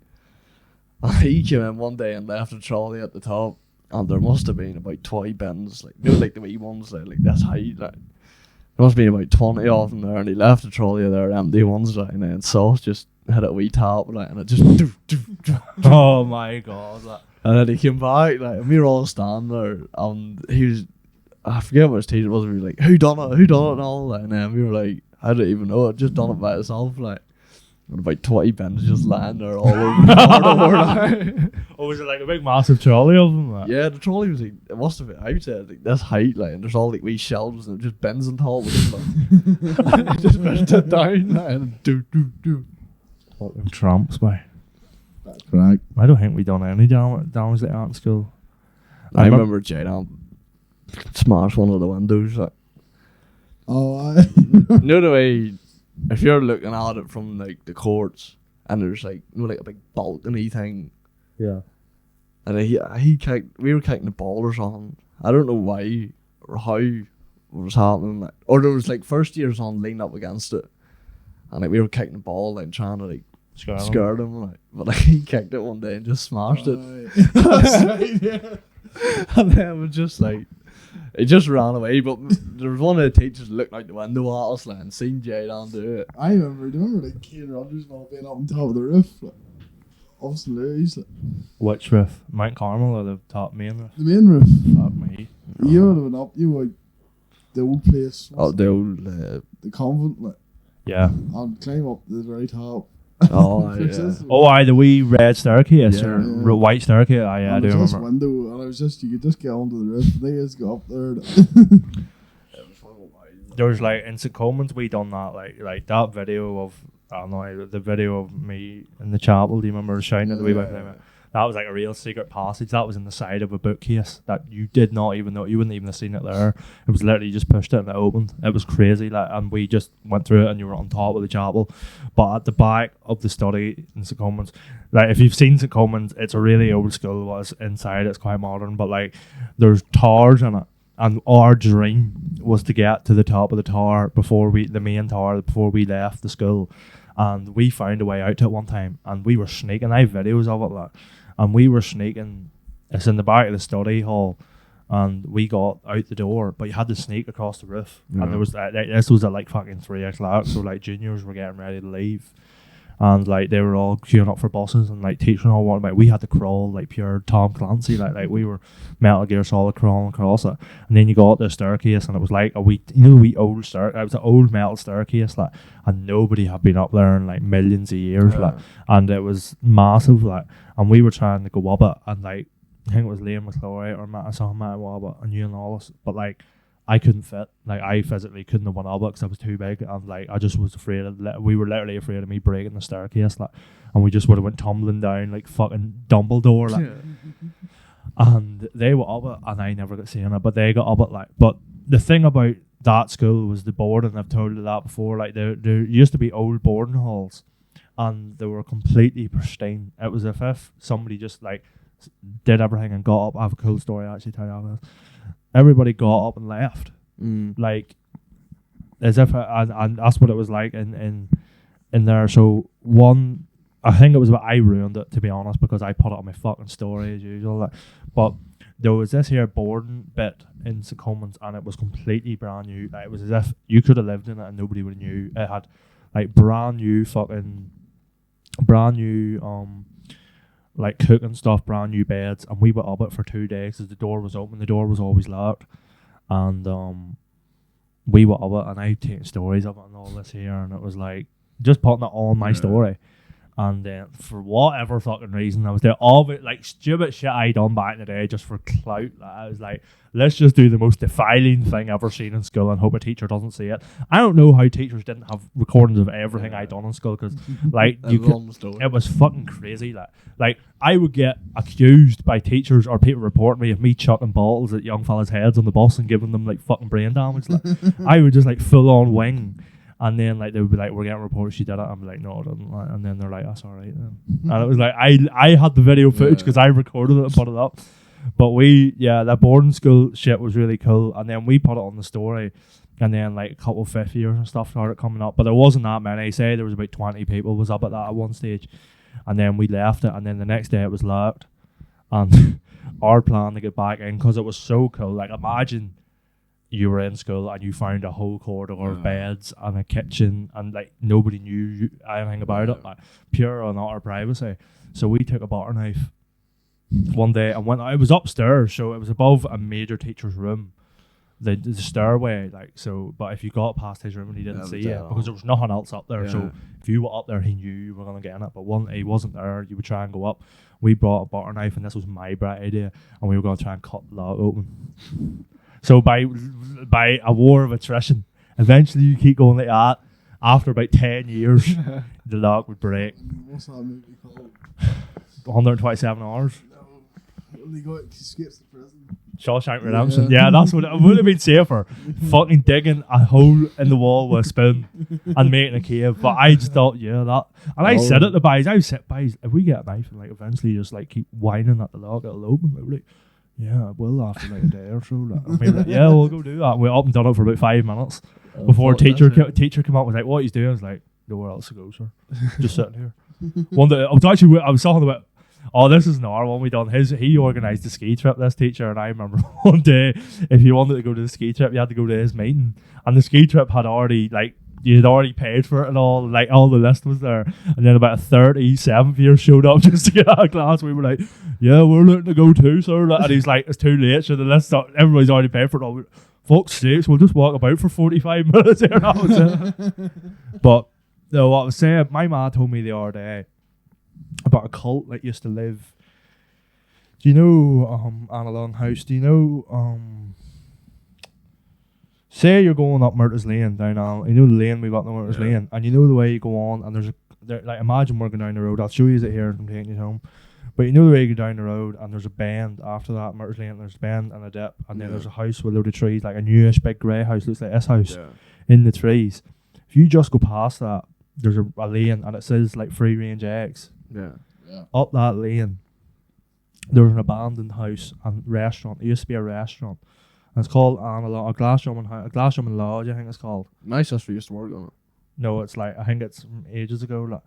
And he came in one day and left the trolley at the top, and there must have been about 20 bins, like, like the wee ones, like this height, like. There must have been about 20 of them there, and he left the trolley there, empty ones, like, and then Sauce just hit a wee tap, like, and it just. Oh my god. Like, And then he came back, like, and we were all standing there, and he was, I forget what his teacher was, we were like, who done it, and all, like, and then we were like, I don't even know, I'd just done it by itself, like, and about 20 bins just lying there all over the corridor, like. oh, was it like a big massive trolley of them? Like? Yeah, the trolley was like, it must have been, I would say, like, this height, like, and there's all like wee shelves and just bins on top of them, like. Just pushed it down, like, and do. Fucking tramps, boy. That's correct. I don't think we done any damage like that in school. I remember Jadon smashed one of the windows, like. Oh, I. You know the way, if you're looking at it from like the courts and there's like, you know, like a big balcony thing, Yeah. and he kicked, we were kicking the ball or something. I don't know why or how it was happening, like, or there was like first years on leaning up against it, and like we were kicking the ball, like trying to like scare them, like, but like he kicked it one day and just smashed it, That's right, yeah. and then it was just like. It just ran away, but there was one of the teachers looked out the window at us, like, and seen Jadon do it. I remember like Kane Rogers and all being up on top of the roof, like, of St. Louis, like, Which roof? Mount Carmel or the top main roof? the main roof. Fuck me. You would have been up. You were the old place. Oh, the old, the convent, like, Yeah. and climb up the very top. oh, yeah. Oh, aye, the wee red staircase Yeah. or white staircase. Aye, yeah, I and do it was just remember. window, and I was just, you could just get onto the roof. They just go up there. There was like in St. Coleman's we done that like that video of I don't know the video of me in the chapel. Do you remember shouting at the wee boy? That was like a real secret passage. That was in the side of a bookcase that you did not even know. You wouldn't even have seen it there. It was literally you just pushed it and it opened. It was crazy. Like, and we just went through it and you were on top of the chapel. But at the back of the study in St. Coleman's, like if you've seen St. Coleman's, it's a really old school. What's inside it's quite modern, but like there's towers in it. And our dream was to get to the top of the tower before we left the school. And we found a way out to it one time and we were sneaking. I have videos of it, like, and we were sneaking. It's in the back of the study hall and we got out the door, but you had to sneak across the roof. Yeah. And there was this was at like fucking 3 o'clock, so like juniors were getting ready to leave. And like they were all queuing up for buses and like teaching all what, like we had to crawl like pure Tom Clancy, like we were Metal Gear Solid crawling across it. And then you got the staircase and it was like a wee, you know, wee old it was an old metal staircase, like, and nobody had been up there in like millions of years, like, and it was massive, like, and we were trying to go up it, and like I think it was Liam McClory or Matt Wabbit and you and all this, but like I couldn't fit. Like I physically couldn't have went up because I was too big, and like I just was afraid of. We were literally afraid of me breaking the staircase, like, and we just would have went tumbling down like fucking Dumbledore, like. And they were up it, and I never got seeing it, but they got up it, like. But the thing about that school was the boarding. I've told you that before. Like there used to be old boarding halls, and they were completely pristine. It was as if somebody just like did everything and got up. I have a cool story actually to tell you about this. Everybody got up and left, like as if, and that's what it was like in there. So I think it was about, I ruined it, to be honest, because I put it on my fucking story as usual. Like, but there was this here boarding bit in St. Commons, and it was completely brand new. Like, it was as if you could have lived in it and nobody would have knew. It had like brand new like cooking stuff, brand new beds, and we were up it for 2 days because the door was open. The door was always locked, and we were up it, and I taken stories of it and all this here, and it was like just putting it on my story. And then for whatever fucking reason, I was there all of it, like stupid shit I done back in the day just for clout. Like, I was like, let's just do the most defiling thing ever seen in school and hope a teacher doesn't see it. I don't know how teachers didn't have recordings of everything I done in school, because like it was fucking crazy. Like I would get accused by teachers or people reporting me of me chucking bottles at young fellas' heads on the bus and giving them like fucking brain damage. Like, I would just like full on wing. And then like they would be like, we're getting reports she did it. I'm like, no, I didn't. And then they're like, that's all right then. And it was like, I had the video footage because I recorded it and put it up. But that boarding school shit was really cool. And then we put it on the story. And then like a couple of fifth years and stuff started coming up. But there wasn't that many. Say there was about 20 people was up at that at one stage. And then we left it. And then the next day it was locked. And our plan to get back in, because it was so cool. Like, imagine you were in school and you found a whole corridor of beds and a kitchen, and like nobody knew anything about it, like pure and utter privacy. So we took a butter knife one day and went. I was upstairs, so it was above a major teacher's room, the stairway. Like, so, but if you got past his room and he didn't see it, because there was nothing else up there. So if you were up there, he knew you were gonna get in it. But he wasn't there. You would try and go up. We brought a butter knife, and this was my bright idea, and we were gonna try and cut the lock open. So by a war of attrition, eventually you keep going like that. After about 10 years, the lock would break. What's that movie called? 127 hours. No, when he escapes the prison. Shawshank Redemption. Yeah, that's what it would have been safer. Fucking digging a hole in the wall with a spoon and making a cave. But I just thought, that. And I said it to guys. I said, guys, if we get a knife and like eventually just like keep whining at the lock, it'll open. Like, yeah, we'll after like a day or so. Like, and we were like, yeah, we'll go do that. We up and done it for about 5 minutes before teacher came out and was like, what he's doing? I was like, nowhere else to go, sir. Just sitting here. One day, I was talking about, this is another one we done. He organised the ski trip, this teacher, and I remember one day, if you wanted to go to the ski trip, you had to go to his meeting. And the ski trip had already, like, you had already paid for it and all, like all the list was there. And then about a 37th year showed up just to get out of class. We were like, yeah, we're looking to go too, sir. And he's like, it's too late. So the list, everybody's already paid for it all. Fuck's sakes, we'll just walk about for 45 minutes here. That was it. But no, what I was saying, my ma told me the other day about a cult that used to live. Do you know Anna Longhouse? Do you know say you're going up Murtagh's Lane down you know the lane we got to Murtagh's Lane, and you know the way you go on, and there's like imagine we're going down the road. I'll show you it here and I'm taking you home. But you know the way you go down the road, and there's a bend after that, Murtagh's Lane, there's a bend and a dip, and then there's a house with a load of trees, like a newish big grey house, looks like this house in the trees. If you just go past that, there's a lane and it says like free range eggs. Yeah. Up that lane, there's an abandoned house and restaurant. It used to be a restaurant. And it's called a Glassjamming Lodge, I think it's called. My sister used to work on it. No, it's like, I think it's from ages ago. Like,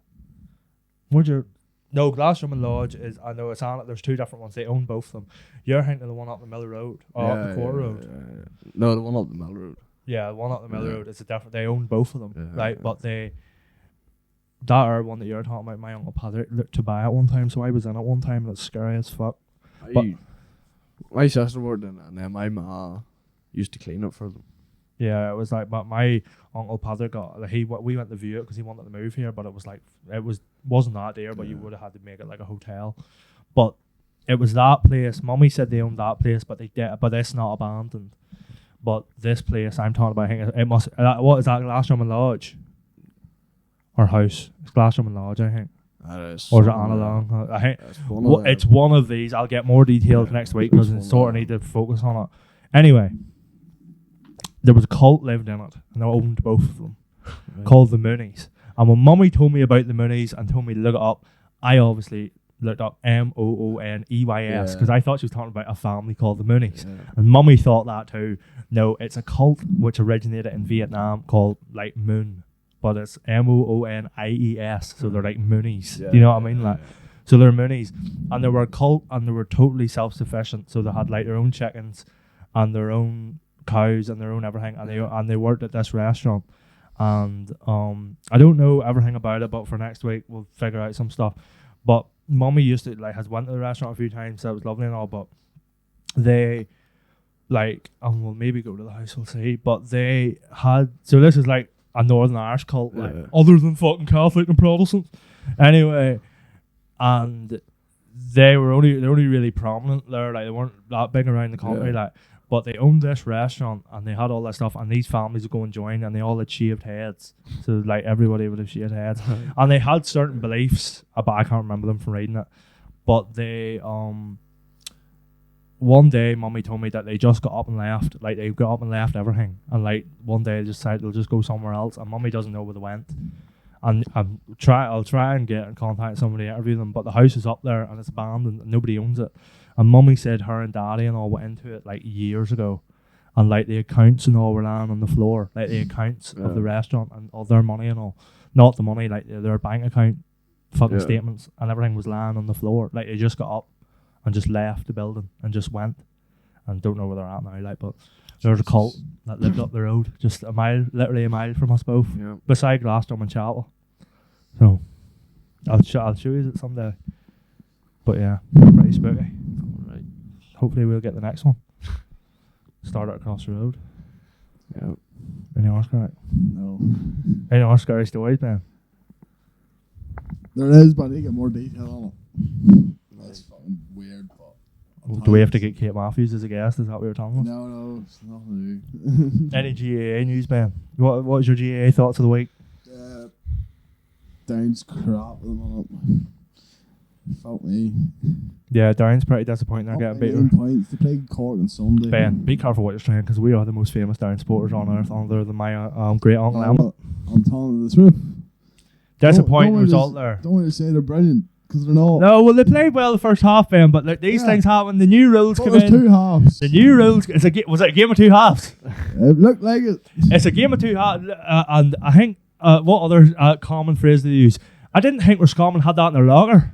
no, Glassjamming Lodge is, I know it's on it. There's two different ones. They own both of them. You're thinking of the one up the Mill Road, or up the Core Road. Yeah. No, the one up the Mill Road. Yeah, the one up the Mill Road is a different. They own both of them, right? But that one that you're talking about, my uncle Patrick looked to buy it one time, so I was in it one time, and it's scary as fuck. My sister worked in it, and then my ma used to clean it for them. Yeah, it was like, but my uncle Patrick we went to view it because he wanted to move here, but it was like wasn't that there, but you would have had to make it like a hotel. But it was that place. Mummy said they owned that place, but but it's not abandoned. But this place I'm talking about, I think it must. What is that? Glassjamming Lodge or house? It's Glassjamming Lodge, I think. Or is it Anna Long? I think it's one of these. I'll get more details next week because I sort of need to focus on it. Anyway, there was a cult lived in it, and they owned both of them, called the Moonies. And when Mummy told me about the Moonies and told me to look it up, I obviously looked up Mooneys because I thought she was talking about a family called the Moonies. Yeah. And Mummy thought that too. No, it's a cult which originated in Vietnam called like Moon, but it's Moonies, so they're like Moonies. Yeah, Do you know what I mean? Like, so they're Moonies, and they were a cult, and they were totally self-sufficient. So they had like their own chickens, and their own cows, and their own everything, and they worked at this restaurant. And I don't know everything about it, but for next week we'll figure out some stuff. But Mummy used to has went to the restaurant a few times, so it was lovely and all, but they and we'll maybe go to the house, we'll see. But they had, so this is like a Northern Irish cult, other than fucking Catholic and Protestants. Anyway, and they're only really prominent there, like they weren't that big around the country, but they owned this restaurant and they had all that stuff, and these families would go and join, and they all had shaved heads. So like everybody would have shaved heads. And they had certain beliefs, but I can't remember them from reading it. But they one day Mummy told me that they just got up and left. Like they got up and left everything. And like one day they decided they'll just go somewhere else, and Mummy doesn't know where they went. And I'll try and get in contact with somebody to interview them, but the house is up there and it's abandoned and nobody owns it. And Mummy said her and Daddy and all went into it like years ago, and like the accounts and all were lying on the floor, like the accounts of the restaurant and all their money and all, not the money, like their bank account fucking statements and everything was lying on the floor. Like they just got up and just left the building and just went, and don't know where they're at now. Like, but there's a cult that lived up the road, just literally a mile from us both, beside Glasgow and Chapel. So I'll show you it someday. But yeah, pretty spooky. Right. Hopefully we'll get the next one. Start it across the road. Yeah. No. Any more scary stories, man? There is, but I need to get more detail on it. That's fucking weird, but... Do we have to get Kate Matthews as a guest? Is that what we were talking about? No, it's nothing to do. Any GAA news, man? What was your GAA thoughts of the week? Down's crap at the moment. Fuck me. Yeah, Down's pretty disappointing. They're getting beaten. Points. They played Cork on Sunday. Ben, be careful what you're saying, because we are the most famous Down supporters on earth, other than my great uncle Emma. I'm telling you the truth. Disappointing result there. Don't want to say they're brilliant, because they're not. No, well, they played well the first half, Ben, but like, these things happen. The new rules come in. Two halves. The new rules. Was it a game of two halves? It looked like it. It's a game of two halves, and I think what other common phrase do they use? I didn't think Roscommon had that in their locker.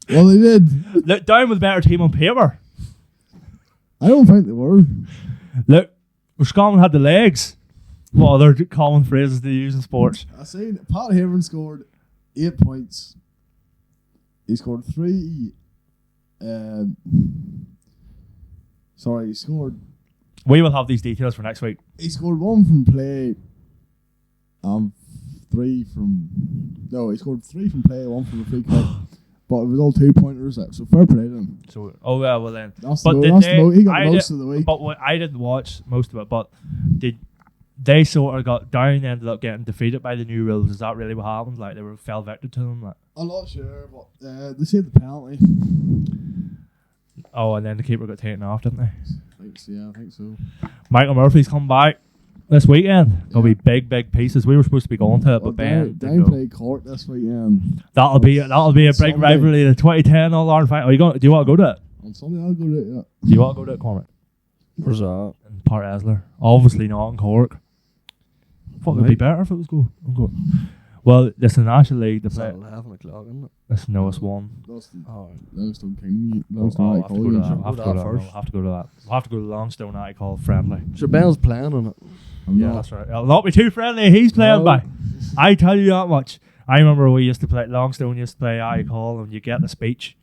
Well, they did. Look, Down with a better team on paper. I don't think they were. Look, Roscommon had the legs. What other common phrases they use in sports? I seen Pat Haven scored 8 points. He scored 3. He scored. We will have these details for next week. He scored 1 from play. 3 from. No, he scored 3 from play, 1 from a free kick. But it was all 2-pointers, so fair play to him. So, well then. He got most of the week. But I didn't watch most of it. But they sort of got Down, ended up getting defeated by the new rules. Is that really what happened? Like they fell victim to them? Like? I'm not sure, but they saved the penalty. Oh, and then the keeper got taken off, didn't they? I think so. Michael Murphy's come back this weekend. There'll be big pieces. We were supposed to be going to it, but Ben Down play Cork this weekend. That'll be a big rivalry. The 2010 All Ireland final. Do you want to go to it? On Sunday, I'll go to it. Yeah. Do you want to go to it, Cormac? Where's that? In Port Esler. Obviously not in Cork. Fuck, it'd be better if it was go. Well, this is the National League. It's at 11 o'clock, isn't it? It's 1. Longstone King. I'll have to go to that. We'll have to go to the Longstone I call friendly. Sure, Ben's playing on it. That's right. It'll not be too friendly. He's playing by. I tell you that much. I remember we used to play Longstone. Used to play I call, and you get the speech.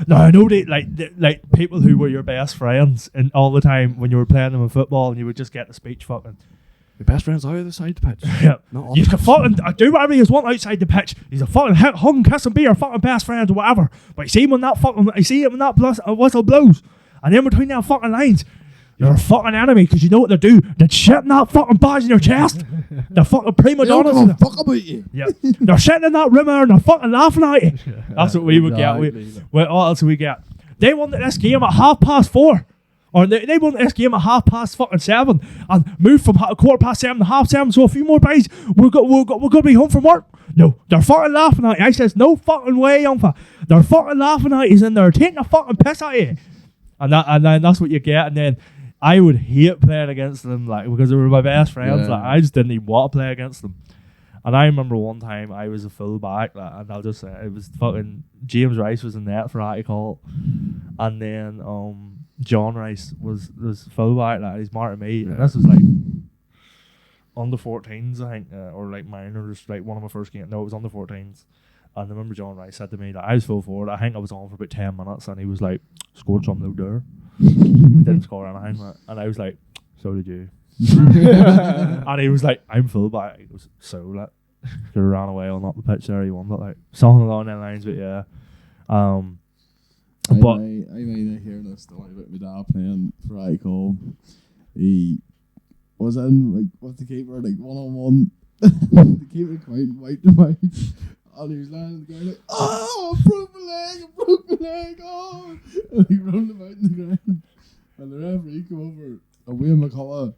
Now I know they like people who were your best friends, and all the time when you were playing them in football, and you would just get the speech fucking. Your best friend's out of the side the pitch. Yeah. You can fucking do whatever you want outside the pitch. He's a fucking hug and kiss and be your fucking best friends or whatever. But you see him when that whistle blows, and in between them fucking lines, you're a fucking enemy because you know what they do. They're shitting that fucking badge in your chest. They're fucking prima donnas. They don't give a fuck about you. Yeah. They're sitting in that room there and they're fucking laughing at you. That's what we would get. What else do we get? They won this game at 4:30. Or they won this game at 7:30 and moved from 7:15 to 7:30. So a few more days, we're gonna be home from work. No, they're fucking laughing at you. I says, no fucking way, young fella. They're fucking laughing at you and they're taking a fucking piss at you. And then that's what you get. And then I would hate playing against them, like, because they were my best friends. Yeah. Like, I just didn't even want to play against them. And I remember one time I was a full back, like, and I'll just say it was fucking James Rice was in net for Hypothetical, and then John Rice was full back, like, he's marked me, and this was like under 14s, I think, or like minors, like one of my first games. No, it was under 14s. And I remember John Rice said to me that I was full forward. I think I was on for about 10 minutes, and he was like, "Scored some no there." Didn't score anything, like, and I was like, "So did you?" And he was like, "I'm full back." He goes, "So like, could have ran away on up the pitch there. He won, but like something along them lines." But yeah, but I may hear this story about my dad playing for Hypothetical. He was in like with the keeper, like 1-on-1. The keeper quite white to white, and he was lying on the ground like, "Oh, I broke my leg, oh!" And he rolled him out in the ground, and the referee came over, and Wayne McCullough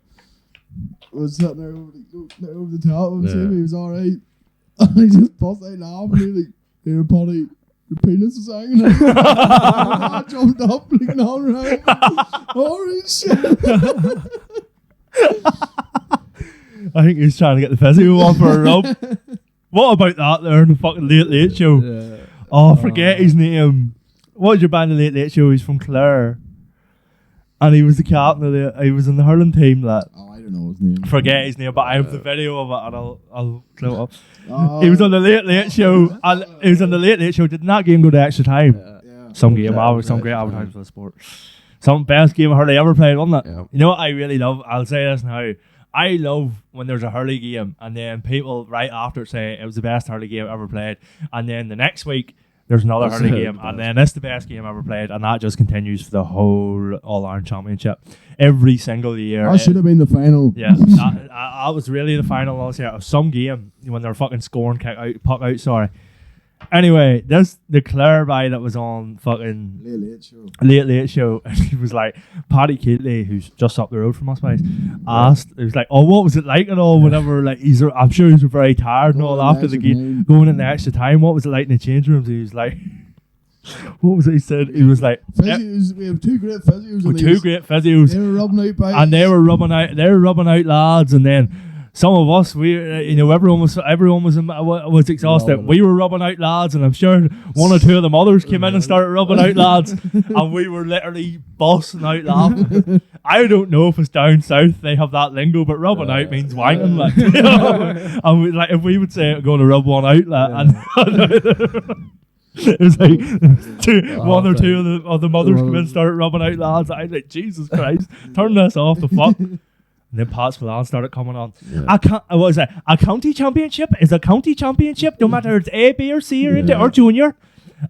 was sitting there over the top of him, seeing he was alright, and he just bust out laughing. He like, "Here, Potty, your penis is hanging out." I jumped up like no right. Holy shit. I think he's trying to get the physio on for a rub. What about that there in the fucking Late Show? Yeah. Oh, forget his name. What was your band, the Late Show? He's from Clare. And he was the captain of he was in the hurling team that. Oh, I don't know his name. Forget his name, but I have the video of it and I'll clear it up. He was on the Late Show, and he was on the Late Show. Did that game go to extra time? Yeah. Some game, some great advertising for the sport. Some best game of hurley ever played, wasn't it? Yeah. You know what I really love? I'll say this now. I love when there's a hurley game and then people right after it say it was the best hurley game ever played, and then the next week there's another hurley game, and then it's the best game ever played, and that just continues for the whole All-Ireland Championship every single year. That should have been the final. Yeah, that was really the final last year of some game when they're fucking scoring puck out. Sorry. Anyway, the Clare guy that was on fucking Late Show, and he was like, Paddy Keatley, who's just up the road from us, guys, asked, he was like, "Oh, what was it like and all?" Whenever like I'm sure he was very tired and all after the game, going in the extra time. What was it like in the change rooms? He was like, what was it he said? He was like, physios, we have two great physios. They were rubbing out bikes. And they were rubbing out lads, and then some of us, everyone was exhausted. We were rubbing out lads, and I'm sure one or two of them others came in and started rubbing out lads, and we were literally busting out laughing. I don't know if it's down south they have that lingo, but rubbing out means wanking, like, you know? And we, like, if we would say going to rub one out, like, and it was like one or two of the mothers come in and started rubbing out lads. I was like, Jesus Christ, turn this off the fuck. And then Pats Milan started coming on. Yeah. What was that? A county championship is a county championship, no matter it's A, B, or C, or junior.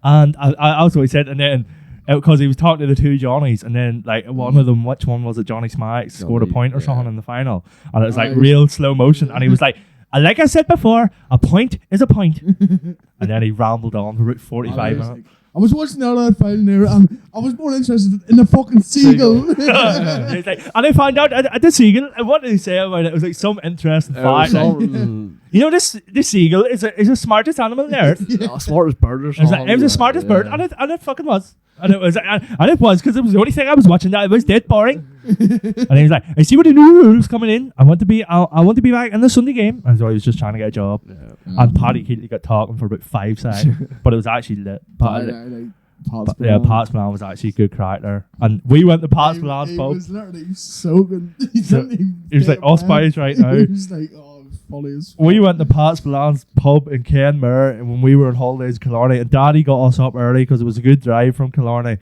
And I also he said, and then because he was talking to the two Johnnies, and then like one of them, which one was it? Johnny Smythe scored a point or something in the final, and it was like real slow motion, and he was like, "Like I said before, a point is a point." And then he rambled on for about 45 minutes. I was watching the other final there, and I was more interested in the fucking seagull. And I found out at the seagull, and what did he say about it? It was like some interesting fact. You know, this seagull is the smartest animal on earth. Smartest bird or something. It was the smartest bird, and it fucking was. And it was because it was the only thing I was watching that it was dead boring. And he was like, "I see what the new rules coming in. I want to be back in the Sunday game." And so he was just trying to get a job. Yeah. And Paddy Keatley got talking for about 5 seconds, but it was actually lit. Pats Milan was actually a good character, and we went to Pats Milan's pub. He was literally soaking. He was like, "Us boys right now." He was like, "Oh, funny as fuck." We went to Pats Milan's pub in Kenmare, and when we were on holidays in Killarney, and Daddy got us up early because it was a good drive from Killarney.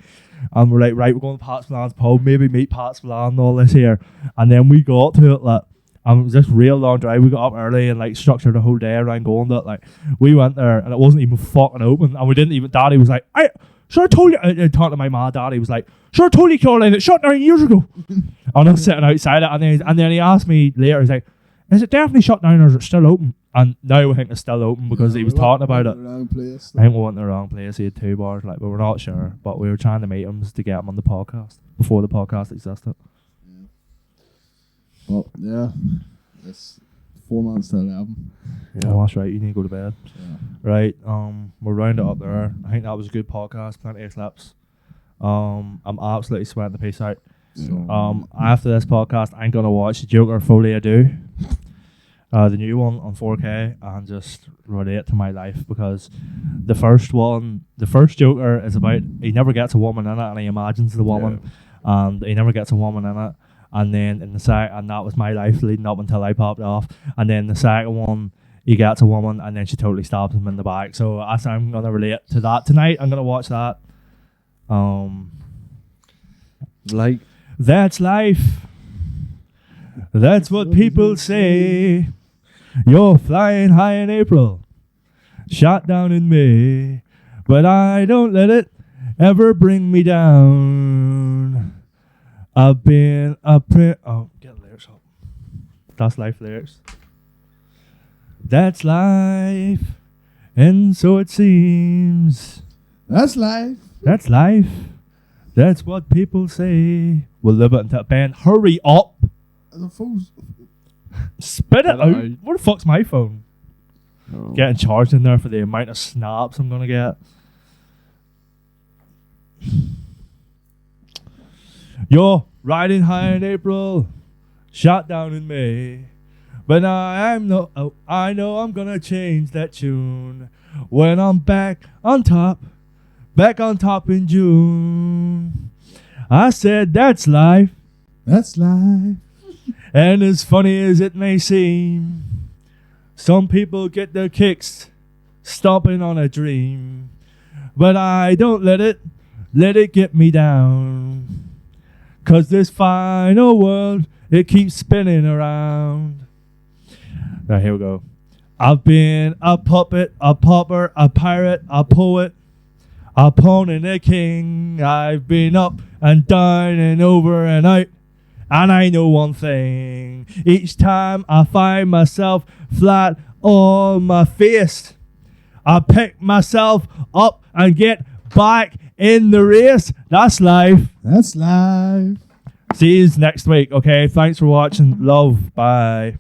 And we're like, right, we're going to Pats Milan's pub, maybe meet Pats Milan and all this here. And then we got to it, like, and it was this real long drive. We got up early and like structured the whole day around going to it. Like, we went there and it wasn't even fucking open, and we didn't even. Daddy was like, I told you. I talked to my ma. Daddy was like, "Sure, I told you, Caroline, it shut down years ago." And I was sitting outside it, and then he asked me later, he's like, "Is it definitely shut down or is it still open?" And now we think it's still open because he was talking about it. Wrong place, I think we went to the wrong place. He had 2 bars, like, but we're not sure. But we were trying to meet him to get him on the podcast before the podcast existed. But yeah, it's 4 months to 11. Yeah, that's right. You need to go to bed. Yeah. Right. We'll round it up there. I think that was a good podcast. Plenty of clips. I'm absolutely sweating the piece out. So, After this podcast, I'm gonna watch Joker Foley Ado, the new one on 4K, and just relate to my life, because the first Joker is about, he never gets a woman in it, and he imagines the woman, and he never gets a woman in it. And then in the and that was my life leading up until I popped off. And then the second one, he gets a woman, and then she totally stabs him in the back. So I'm gonna relate to that tonight. I'm gonna watch that. Like, That's life. That's what people say. You're flying high in April, shot down in May, but I don't let it ever bring me down. I've been a get lyrics up. That's life lyrics. That's life, and so it seems. that's life. That's life. That's what people say. We'll live it until Ben. Hurry up. The phone's Spit it Get it out. out. Where the fuck's my phone? oh. Getting charged in there for the amount of snaps I'm gonna get. You're riding high in April, shot down in May, but I know I'm gonna change that tune when I'm back on top in June. I said that's life, that's life. and as funny as it may seem, some people get their kicks stomping on a dream, but I don't let it get me down. 'Cause this final world, it keeps spinning around. Right, here we go. I've been a puppet, a pauper, a pirate, a poet, a pawn and a king. I've been up and down and over and out. And I know one thing. Each time I find myself flat on my face, I pick myself up and get back in the race. That's life. That's life. See you next week. Okay, thanks for watching. Love. Bye.